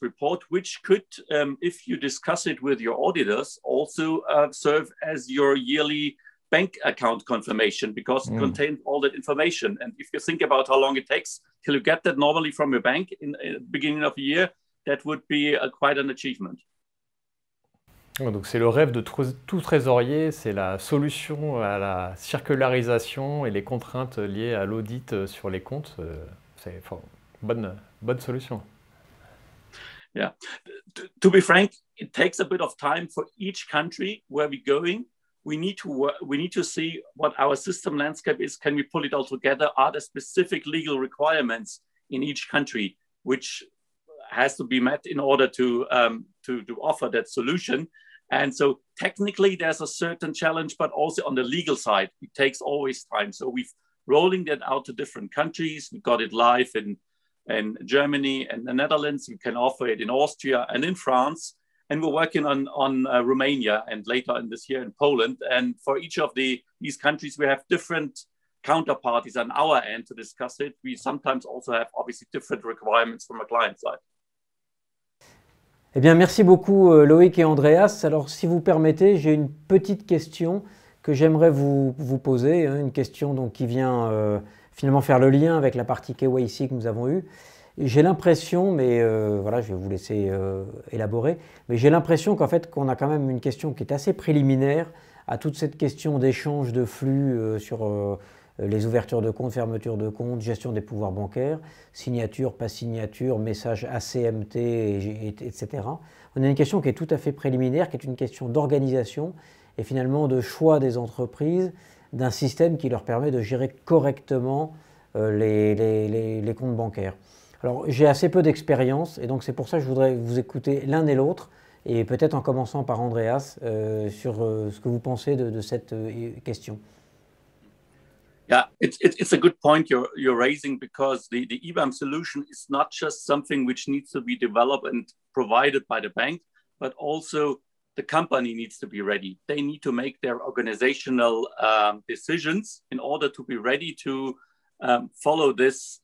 report, which could, if you discuss it with your auditors, also serve as your yearly bank account confirmation because it contains all that information. And if you think about how long it takes till you get that normally from your bank in the beginning of the year, that would be quite an achievement. Donc c'est le rêve de tout trésorier, c'est la solution à la circularisation et les contraintes liées à l'audit sur les comptes. C'est bonne solution. Yeah, to be frank, it takes a bit of time for each country where we're going. We need to see what our system landscape is. Can we pull it all together? Are there specific legal requirements in each country which has to be met in order to offer that solution? And so technically there's a certain challenge, but also on the legal side, it takes always time. So we've rolling that out to different countries. We got it live in Germany and the Netherlands. We can offer it in Austria and in France. And we're working on Romania and later in this year in Poland. And for each of these countries, we have different counterparties on our end to discuss it. We sometimes also have obviously different requirements from a client side. Eh bien, merci beaucoup Loïc et Andreas. Alors, si vous permettez, j'ai une petite question que j'aimerais vous poser, une question donc, qui vient finalement faire le lien avec la partie KYC que nous avons eue. J'ai l'impression, mais voilà, je vais vous laisser élaborer, mais j'ai l'impression qu'en fait, qu'on a quand même une question qui est assez préliminaire à toute cette question d'échange de flux sur les ouvertures de comptes, fermetures de comptes, gestion des pouvoirs bancaires, signature, pas signature, message ACMT, etc. On a une question qui est tout à fait préliminaire, qui est une question d'organisation et finalement de choix des entreprises, d'un système qui leur permet de gérer correctement les comptes bancaires. Alors j'ai assez peu d'expérience et donc c'est pour ça que je voudrais vous écouter l'un et l'autre et peut-être en commençant par Andreas sur ce que vous pensez de cette question. Yeah, it's a good point you're raising because the IBAN solution is not just something which needs to be developed and provided by the bank, but also the company needs to be ready. They need to make their organizational decisions in order to be ready to follow this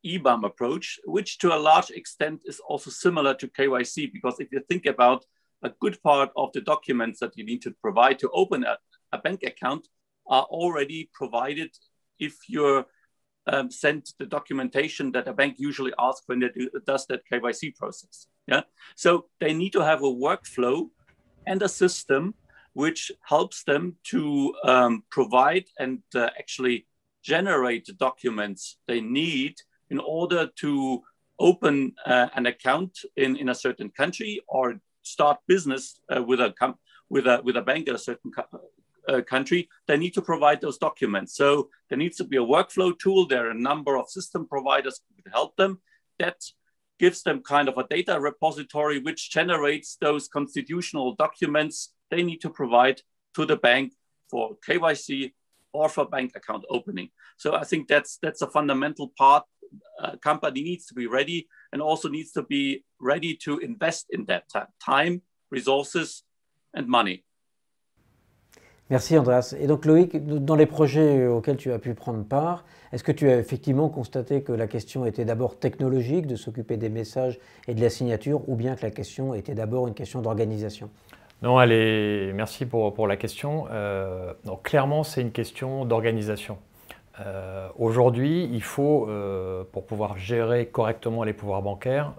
IBAN approach, which to a large extent is also similar to KYC, because if you think about a good part of the documents that you need to provide to open a bank account are already provided if you're sent the documentation that a bank usually asks when it does that KYC process. Yeah, so they need to have a workflow and a system which helps them to provide and actually generate the documents they need in order to open an account in a certain country or start business with a bank in a certain country. They need to provide those documents. So there needs to be a workflow tool. There are a number of system providers who could help them. That gives them kind of a data repository which generates those constitutional documents they need to provide to the bank for KYC or for bank account opening. So I think that's a fundamental part. A company needs to be ready and also needs to be ready to invest in that time, resources and money. Merci Andreas. Et donc Loïc, dans les projets auxquels tu as pu prendre part, est-ce que tu as effectivement constaté que la question était d'abord technologique, de s'occuper des messages et de la signature, ou bien que la question était d'abord une question d'organisation? Non, merci pour la question. Donc, clairement, c'est une question d'organisation. Aujourd'hui, il faut, pour pouvoir gérer correctement les pouvoirs bancaires,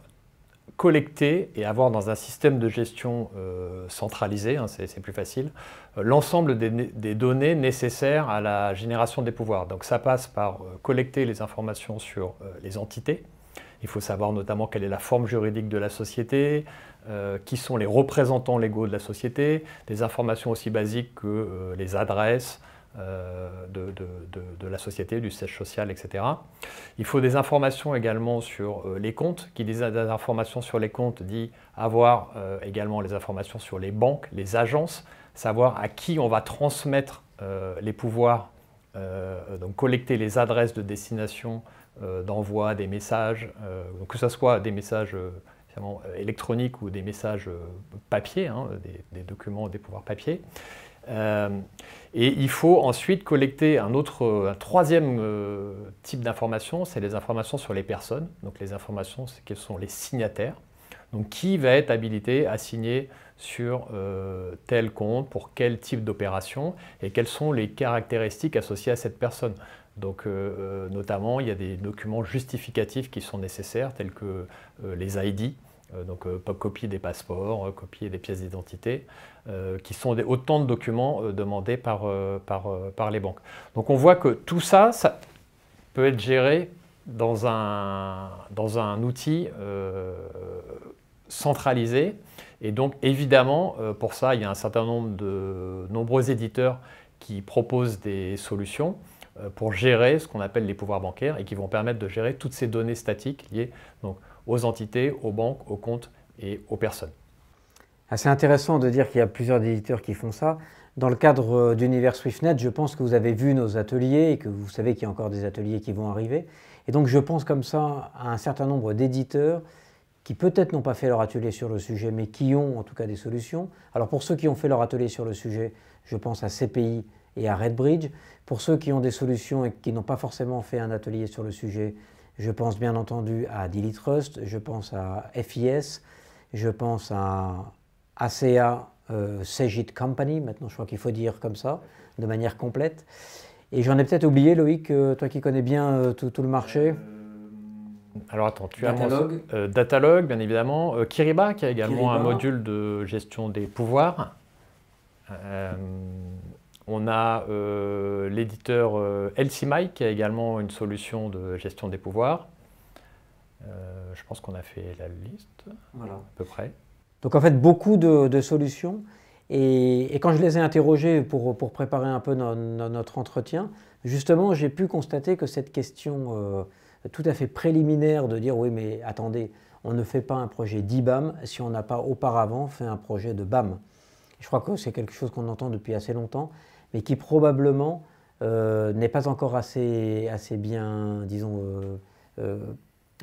collecter et avoir dans un système de gestion centralisé, hein, c'est plus facile, l'ensemble des données nécessaires à la génération des pouvoirs. Donc ça passe par collecter les informations sur les entités. Il faut savoir notamment quelle est la forme juridique de la société, qui sont les représentants légaux de la société, des informations aussi basiques que les adresses, de la société, du siège social, etc. Il faut des informations également sur les comptes. Qui dit des informations sur les comptes dit avoir également les informations sur les banques, les agences, savoir à qui on va transmettre les pouvoirs, donc collecter les adresses de destination d'envoi des messages, que ce soit des messages électroniques ou des messages papier, hein, des documents, des pouvoirs papier. Et il faut ensuite collecter un troisième type d'informations, c'est les informations sur les personnes. Donc les informations, c'est quels sont les signataires. Donc qui va être habilité à signer sur tel compte, pour quel type d'opération, et quelles sont les caractéristiques associées à cette personne. Donc notamment, il y a des documents justificatifs qui sont nécessaires, tels que les ID, donc copie des passeports, copie des pièces d'identité, qui sont autant de documents demandés par les banques. Donc on voit que tout ça, ça peut être géré dans un outil centralisé. Et donc évidemment, pour ça, il y a un certain nombre de nombreux éditeurs qui proposent des solutions pour gérer ce qu'on appelle les pouvoirs bancaires et qui vont permettre de gérer toutes ces données statiques liées donc, aux entités, aux banques, aux comptes et aux personnes. C'est intéressant de dire qu'il y a plusieurs éditeurs qui font ça. Dans le cadre d'Univers SwiftNet, je pense que vous avez vu nos ateliers et que vous savez qu'il y a encore des ateliers qui vont arriver. Et donc je pense comme ça à un certain nombre d'éditeurs qui peut-être n'ont pas fait leur atelier sur le sujet, mais qui ont en tout cas des solutions. Alors pour ceux qui ont fait leur atelier sur le sujet, je pense à CPI et à RedBridge. Pour ceux qui ont des solutions et qui n'ont pas forcément fait un atelier sur le sujet, je pense bien entendu à DailyTrust, je pense à FIS, je pense à ACA Segit Company, maintenant je crois qu'il faut dire comme ça, de manière complète. Et j'en ai peut-être oublié, Loïc, toi qui connais bien tout le marché. Alors attends, tu as Datalog, bien évidemment. Kyriba, qui a également un module de gestion des pouvoirs. On a l'éditeur LCMI, qui a également une solution de gestion des pouvoirs. Je pense qu'on a fait la liste, voilà. À peu près. Donc en fait, beaucoup de solutions. Et quand je les ai interrogés pour préparer un peu notre entretien, justement, j'ai pu constater que cette question tout à fait préliminaire de dire « oui, mais attendez, on ne fait pas un projet d'IBAM si on n'a pas auparavant fait un projet de BAM ». Je crois que c'est quelque chose qu'on entend depuis assez longtemps, mais qui probablement n'est pas encore assez bien, disons,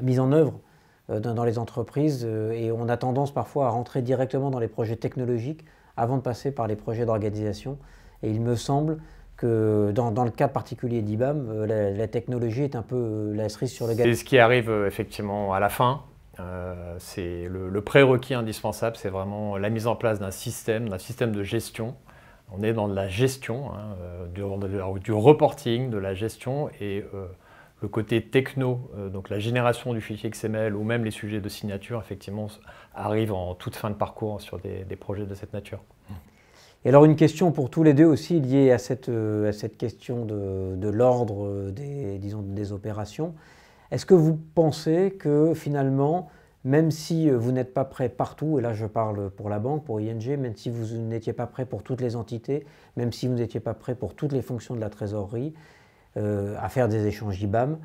mis en œuvre dans les entreprises. Et on a tendance parfois à rentrer directement dans les projets technologiques avant de passer par les projets d'organisation. Et il me semble que dans le cas particulier d'IBAM, la technologie est un peu la cerise sur le gâteau. C'est ce qui arrive effectivement à la fin. C'est le prérequis indispensable, c'est vraiment la mise en place d'un système de gestion. On est dans de la gestion, hein, du reporting, de la gestion et le côté techno, donc la génération du fichier XML ou même les sujets de signature, effectivement, arrivent en toute fin de parcours sur des projets de cette nature. Et alors une question pour tous les deux aussi liée à cette question de l'ordre des opérations. Est-ce que vous pensez que finalement, même si vous n'êtes pas prêt partout, et là je parle pour la banque, pour ING, même si vous n'étiez pas prêt pour toutes les entités, même si vous n'étiez pas prêt pour toutes les fonctions de la trésorerie, à faire des échanges IBAM,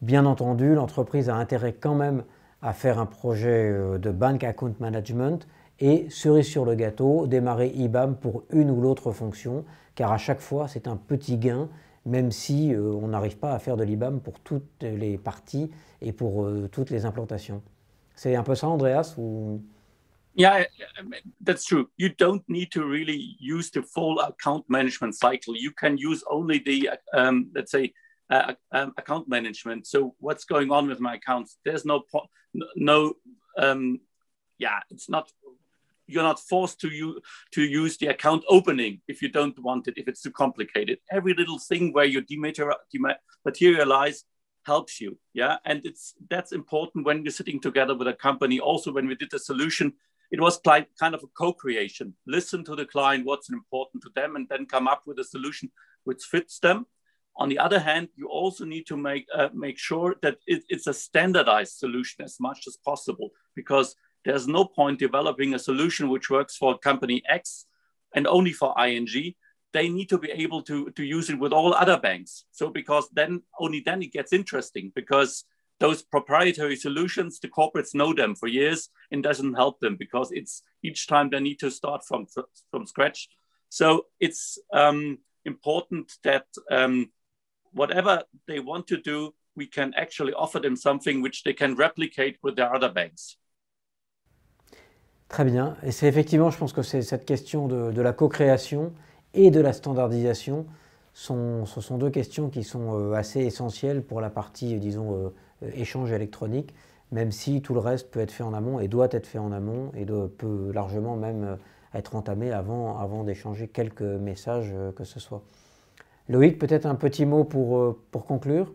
bien entendu, l'entreprise a intérêt quand même à faire un projet de Bank Account Management et, cerise sur le gâteau, démarrer IBAM pour une ou l'autre fonction, car à chaque fois c'est un petit gain, même si on n'arrive pas à faire de l'IBAM pour toutes les parties et pour toutes les implantations. C'est un peu ça, Andreas, ou... Yeah, that's true. You don't need to really use the full account management cycle. You can use only the, let's say, account management. So what's going on with my accounts? There's it's not you're not forced to use the account opening if you don't want it, if it's too complicated. Every little thing where you dematerialize helps you, yeah? And that's important when you're sitting together with a company. Also, when we did the solution, it was kind of a co-creation. Listen to the client, what's important to them, and then come up with a solution which fits them. On the other hand, you also need to make sure that it's a standardized solution as much as possible, because there's no point developing a solution which works for company X and only for ING. They need to be able to use it with all other banks. So because only then it gets interesting, because those proprietary solutions, the corporates know them for years and doesn't help them, because it's each time they need to start from scratch. So it's important that whatever they want to do, we can actually offer them something which they can replicate with their other banks. Très bien. Et c'est effectivement, je pense que c'est cette question de la co-création et de la standardisation. Ce sont deux questions qui sont assez essentielles pour la partie, disons, échange électronique, même si tout le reste peut être fait en amont et doit être fait en amont et peut largement même être entamé avant d'échanger quelques messages que ce soit. Loïc, peut-être un petit mot pour conclure?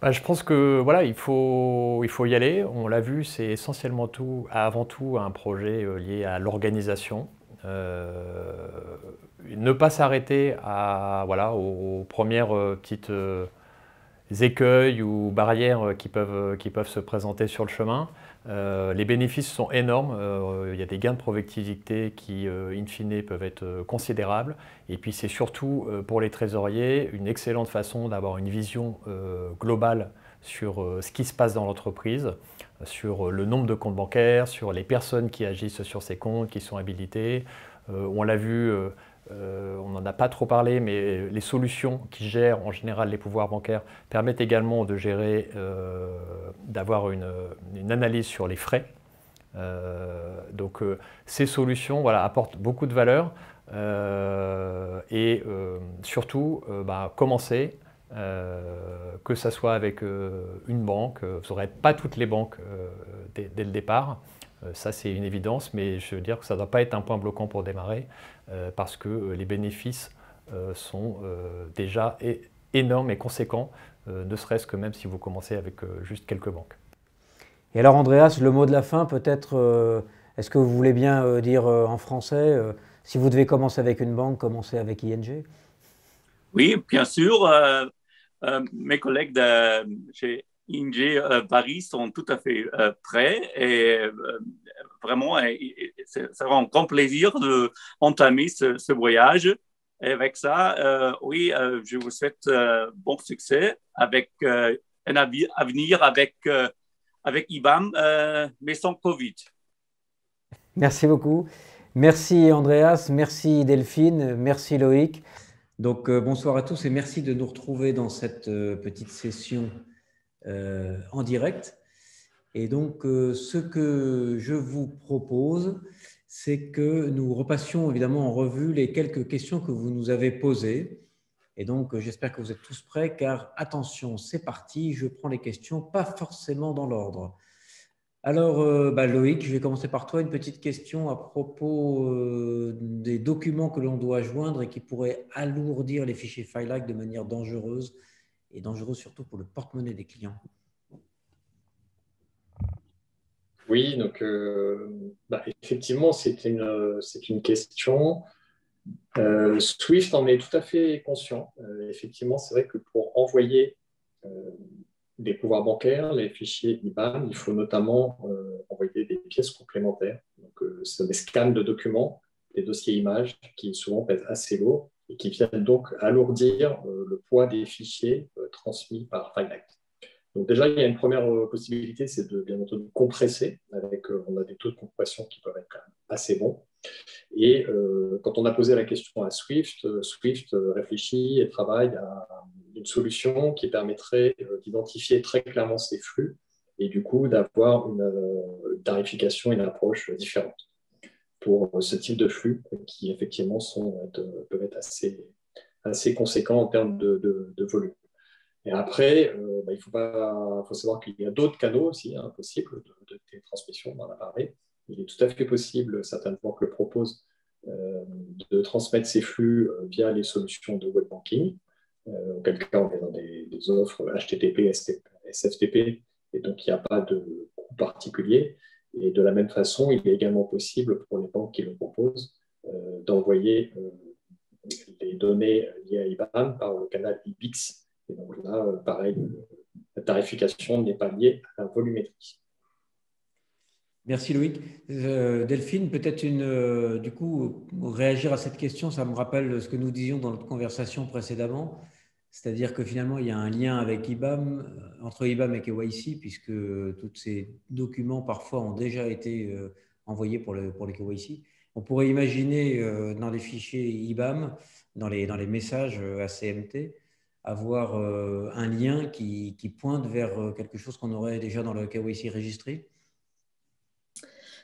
Je pense que voilà, il faut y aller. On l'a vu, c'est essentiellement avant tout un projet lié à l'organisation. Ne pas s'arrêter aux premières petites écueils ou barrières qui peuvent se présenter sur le chemin. Les bénéfices sont énormes, il y a des gains de productivité qui, in fine, peuvent être considérables. Et puis c'est surtout pour les trésoriers une excellente façon d'avoir une vision globale sur ce qui se passe dans l'entreprise, sur le nombre de comptes bancaires, sur les personnes qui agissent sur ces comptes, qui sont habilitées. On l'a vu, on n'en a pas trop parlé, mais les solutions qui gèrent en général les pouvoirs bancaires permettent également de gérer, d'avoir une analyse sur les frais. Donc ces solutions apportent beaucoup de valeur et surtout commencer, que ce soit avec une banque. Vous n'aurez pas toutes les banques dès le départ. Ça, c'est une évidence, mais je veux dire que ça ne doit pas être un point bloquant pour démarrer parce que les bénéfices sont déjà énormes et conséquents, ne serait-ce que même si vous commencez avec juste quelques banques. Et alors, Andreas, le mot de la fin, peut-être, est-ce que vous voulez bien dire en français, si vous devez commencer avec une banque, commencez avec ING? Oui, bien sûr. Mes collègues chez ING Paris sont tout à fait prêts et vraiment, ça sera un grand plaisir d'entamer ce voyage. Et avec ça, oui, je vous souhaite bon succès avec un avenir avec IBAN, mais sans Covid. Merci beaucoup. Merci Andreas, merci Delphine, merci Loïc. Donc bonsoir à tous et merci de nous retrouver dans cette petite session en direct. Et donc ce que je vous propose, c'est que nous repassions évidemment en revue les quelques questions que vous nous avez posées. Et donc j'espère que vous êtes tous prêts, car attention, c'est parti, je prends les questions, pas forcément dans l'ordre. Alors Loïc, je vais commencer par toi. Une petite question à propos des documents que l'on doit joindre et qui pourraient alourdir les fichiers FILAC de manière dangereuse, et dangereuse surtout pour le porte-monnaie des clients. Oui, donc effectivement, c'est une question. Swift en est tout à fait conscient. Effectivement, c'est vrai que pour envoyer des pouvoirs bancaires, les fichiers IBAN, il faut notamment envoyer des pièces complémentaires. Donc, c'est des scans de documents, des dossiers images qui souvent pèsent assez lourd et qui viennent donc alourdir le poids des fichiers transmis par FILAC. Donc déjà, il y a une première possibilité, c'est de bien entendu compresser. On a des taux de compression qui peuvent être quand même assez bons. Et quand on a posé la question à Swift, Swift réfléchit et travaille à une solution qui permettrait d'identifier très clairement ces flux et du coup d'avoir une tarification, une approche différente pour ce type de flux qui effectivement peuvent être assez conséquents en termes de volume. Et après, il faut savoir qu'il y a d'autres canaux aussi possibles de télétransmission, on en a parlé. il est tout à fait possible, certaines banques le proposent, de transmettre ces flux via les solutions de web banking. Auquel cas, on est dans des offres HTTP, SFTP, et donc il n'y a pas de coût particulier. Et de la même façon, il est également possible pour les banques qui le proposent d'envoyer les données liées à IBAN par le canal IBIX. Et donc là, pareil, la tarification n'est pas liée à la volumétrie. Merci Loïc. Delphine, peut-être du coup, réagir à cette question, ça me rappelle ce que nous disions dans notre conversation précédemment, c'est-à-dire que finalement, il y a un lien avec IBAM, entre IBAM et KYC, puisque tous ces documents parfois ont déjà été envoyés pour les KYC. On pourrait imaginer dans les fichiers IBAM, dans les messages ACMT, avoir un lien qui pointe vers quelque chose qu'on aurait déjà dans le KYC Registry.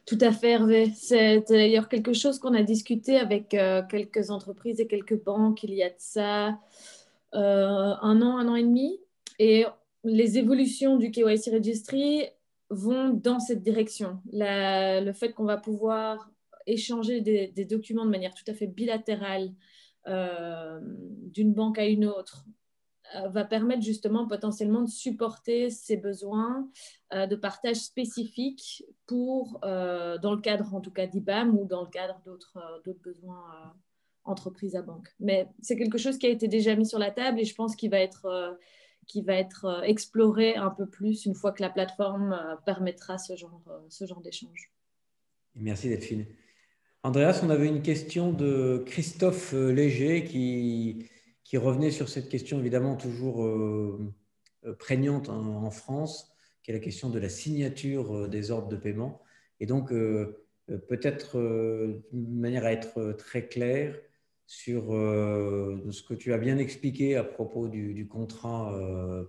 Tout à fait, Hervé. C'est d'ailleurs quelque chose qu'on a discuté avec quelques entreprises et quelques banques il y a de ça un an et demi. Et les évolutions du KYC Registry vont dans cette direction. Le fait qu'on va pouvoir échanger des documents de manière tout à fait bilatérale d'une banque à une autre va permettre justement potentiellement de supporter ces besoins de partage spécifiques pour, dans le cadre en tout cas d'IBAM ou dans le cadre d'autres besoins entreprises à banque. Mais c'est quelque chose qui a été déjà mis sur la table et je pense qu'il va être exploré un peu plus une fois que la plateforme permettra ce genre d'échange. Merci Delphine. Andreas, on avait une question de Christophe Léger qui revenait sur cette question évidemment toujours prégnante en France, qui est la question de la signature des ordres de paiement. Et donc, peut-être d'une manière à être très clair sur ce que tu as bien expliqué à propos du contrat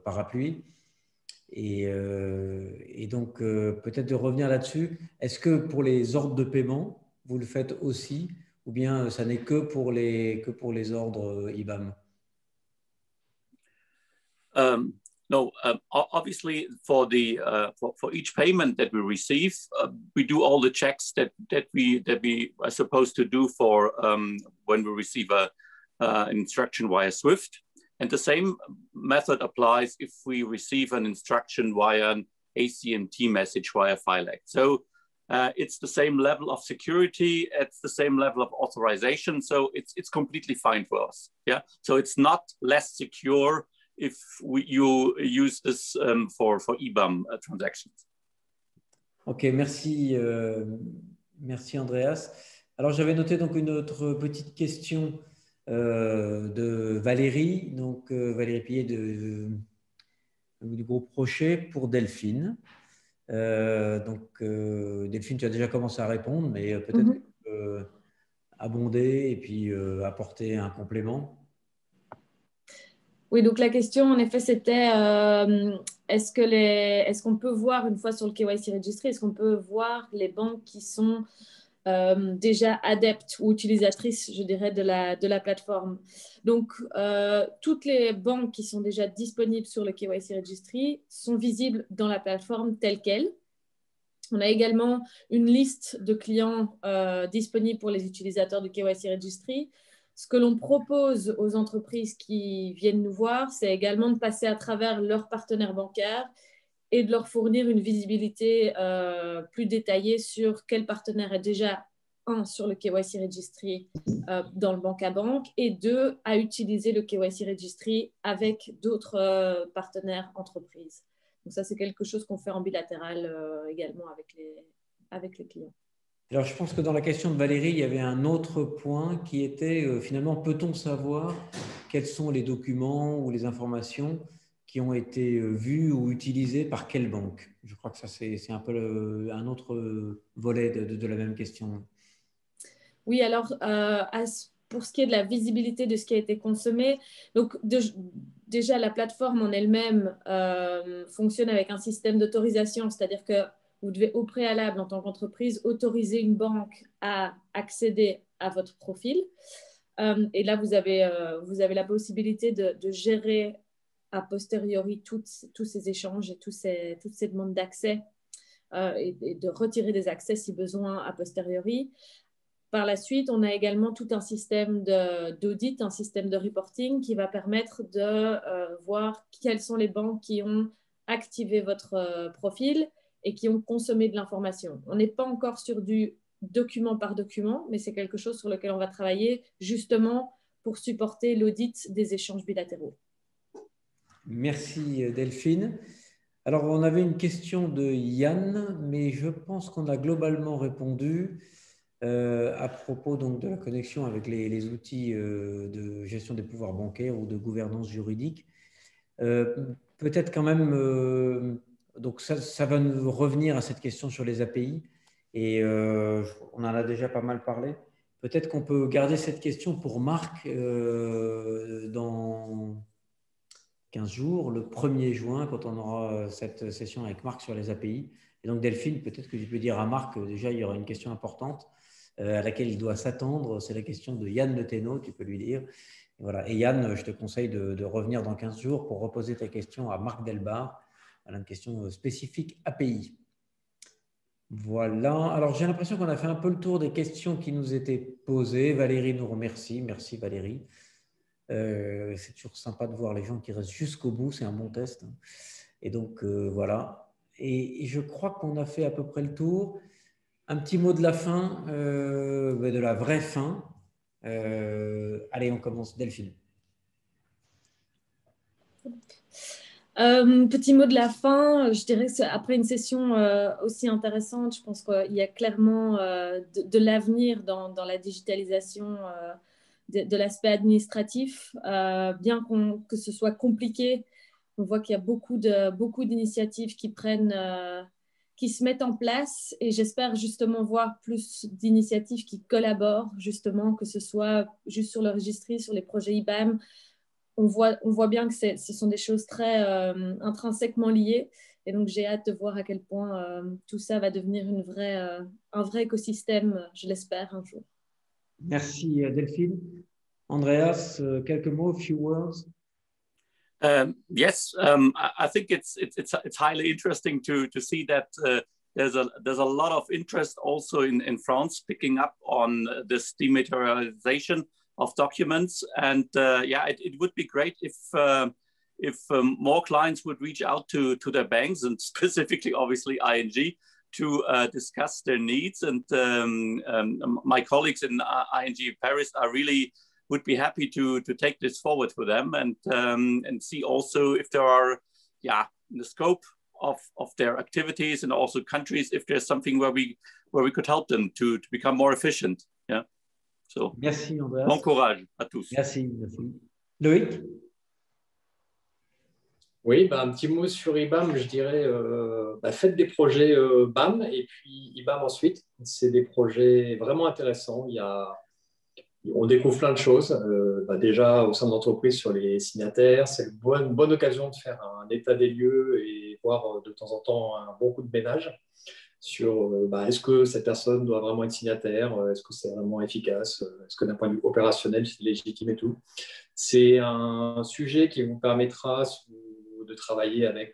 parapluie. Et donc, peut-être de revenir là-dessus. Est-ce que pour les ordres de paiement, vous le faites aussi, ou bien ça n'est que pour les ordres IBAM? No, obviously for each payment that we receive, we do all the checks that we are supposed to do for when we receive an instruction via SWIFT. And the same method applies if we receive an instruction via an ACMT message via FileX. So it's the same level of security, it's the same level of authorization. So it's completely fine for us. Yeah. So it's not less secure if you use this for IBAM transactions. Ok, merci, merci Andreas. Alors j'avais noté donc une autre petite question de Valérie, donc Valérie Pillet du groupe Rocher pour Delphine. Delphine, tu as déjà commencé à répondre, mais peut-être abonder et puis apporter un complément. Oui, donc la question, en effet, c'était est-ce qu'on peut voir, une fois sur le KYC Registry, est-ce qu'on peut voir les banques qui sont déjà adeptes ou utilisatrices, je dirais, de la plateforme. Donc, toutes les banques qui sont déjà disponibles sur le KYC Registry sont visibles dans la plateforme telle qu'elle. On a également une liste de clients disponibles pour les utilisateurs du KYC Registry. Ce que l'on propose aux entreprises qui viennent nous voir, c'est également de passer à travers leurs partenaires bancaires et de leur fournir une visibilité plus détaillée sur quel partenaire est déjà, un, sur le KYC Registry dans le banque à banque et deux, à utiliser le KYC Registry avec d'autres partenaires entreprises. Donc ça, c'est quelque chose qu'on fait en bilatéral également avec les clients. Alors, je pense que dans la question de Valérie, il y avait un autre point qui était finalement, peut-on savoir quels sont les documents ou les informations qui ont été vus ou utilisés par quelle banque? Je crois que ça, c'est un peu un autre volet de la même question. Oui, alors, pour ce qui est de la visibilité de ce qui a été consommé, donc déjà, la plateforme en elle-même fonctionne avec un système d'autorisation, c'est-à-dire que vous devez au préalable, en tant qu'entreprise, autoriser une banque à accéder à votre profil. Et là, vous avez la possibilité de gérer a posteriori tous ces échanges et toutes ces demandes d'accès et de retirer des accès si besoin a posteriori. Par la suite, on a également tout un système d'audit, un système de reporting qui va permettre de voir quelles sont les banques qui ont activé votre profil et qui ont consommé de l'information. On n'est pas encore sur du document par document, mais c'est quelque chose sur lequel on va travailler justement pour supporter l'audit des échanges bilatéraux. Merci Delphine. Alors, on avait une question de Yann, mais je pense qu'on a globalement répondu à propos donc, de la connexion avec les outils de gestion des pouvoirs bancaires ou de gouvernance juridique. Peut-être quand même, donc ça va nous revenir à cette question sur les API, et on en a déjà pas mal parlé. Peut-être qu'on peut garder cette question pour Marc dans 15 jours, le 1er juin, quand on aura cette session avec Marc sur les API. Et donc Delphine, peut-être que tu peux dire à Marc que déjà il y aura une question importante à laquelle il doit s'attendre. C'est la question de Yann Le Thénault, tu peux lui dire. Et voilà. Et Yann, je te conseille de revenir dans 15 jours pour reposer ta question à Marc Delbar. Voilà, une question spécifique API. Voilà. Alors, j'ai l'impression qu'on a fait un peu le tour des questions qui nous étaient posées. Valérie nous remercie. Merci Valérie. C'est toujours sympa de voir les gens qui restent jusqu'au bout. C'est un bon test. Et donc, voilà. Et je crois qu'on a fait à peu près le tour. Un petit mot de la fin, de la vraie fin. Allez, on commence. Delphine. Petit mot de la fin, je dirais que après une session aussi intéressante, je pense qu'il y a clairement de l'avenir dans la digitalisation de l'aspect administratif. Bien que ce soit compliqué, on voit qu'il y a beaucoup d'initiatives qui se mettent en place, et j'espère justement voir plus d'initiatives qui collaborent, justement, que ce soit juste sur le registry, sur les projets IBAM. On voit bien que ce sont des choses très intrinsèquement liées. Et donc, j'ai hâte de voir à quel point tout ça va devenir un vrai écosystème, je l'espère, un jour. Merci Delphine. Andreas, quelques mots, few words. Yes, I think it's highly interesting to see that there's a lot of interest also in France picking up on this dematerialization of documents, and yeah, it would be great if more clients would reach out to their banks, and specifically, obviously, ING, to discuss their needs. And my colleagues in ING Paris would be happy to take this forward for them, and see also if there are, in the scope of their activities and also countries, if there's something where we could help them to become more efficient. Yeah. So, merci Andreas. Bon courage à tous. Merci. Loïc? Oui, un petit mot sur IBAM, je dirais, faites des projets BAM et puis IBAM ensuite. C'est des projets vraiment intéressants. On découvre plein de choses. Déjà, au sein de l'entreprise, sur les signataires, c'est une bonne occasion de faire un état des lieux et voir de temps en temps un bon coup de ménage sur est-ce que cette personne doit vraiment être signataire, est-ce que c'est vraiment efficace, est-ce que d'un point de vue opérationnel, c'est légitime et tout. C'est un sujet qui vous permettra de travailler avec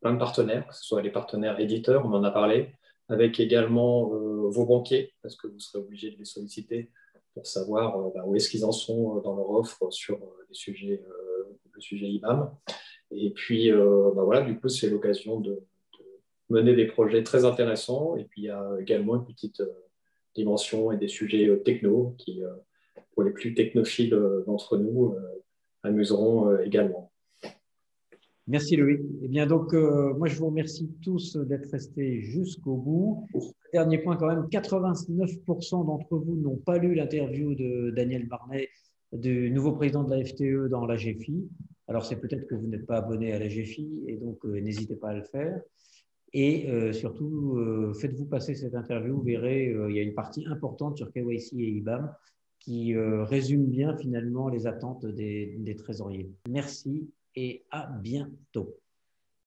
plein de partenaires, que ce soit les partenaires éditeurs, on en a parlé, avec également vos banquiers, parce que vous serez obligé de les solliciter pour savoir où est-ce qu'ils en sont dans leur offre sur le sujet IBAM. Et puis, voilà, du coup, c'est l'occasion de mener des projets très intéressants. Et puis, il y a également une petite dimension et des sujets techno qui, pour les plus technophiles d'entre nous, amuseront également. Merci Loïc. Eh bien donc, moi je vous remercie tous d'être restés jusqu'au bout. Dernier point quand même, 89% d'entre vous n'ont pas lu l'interview de Daniel Barnet, du nouveau président de la FTE dans la GFI. Alors c'est peut-être que vous n'êtes pas abonné à la GFI et donc n'hésitez pas à le faire. Et surtout, faites-vous passer cette interview, vous verrez, il y a une partie importante sur KYC et IBAM qui résume bien finalement les attentes des trésoriers. Merci et à bientôt.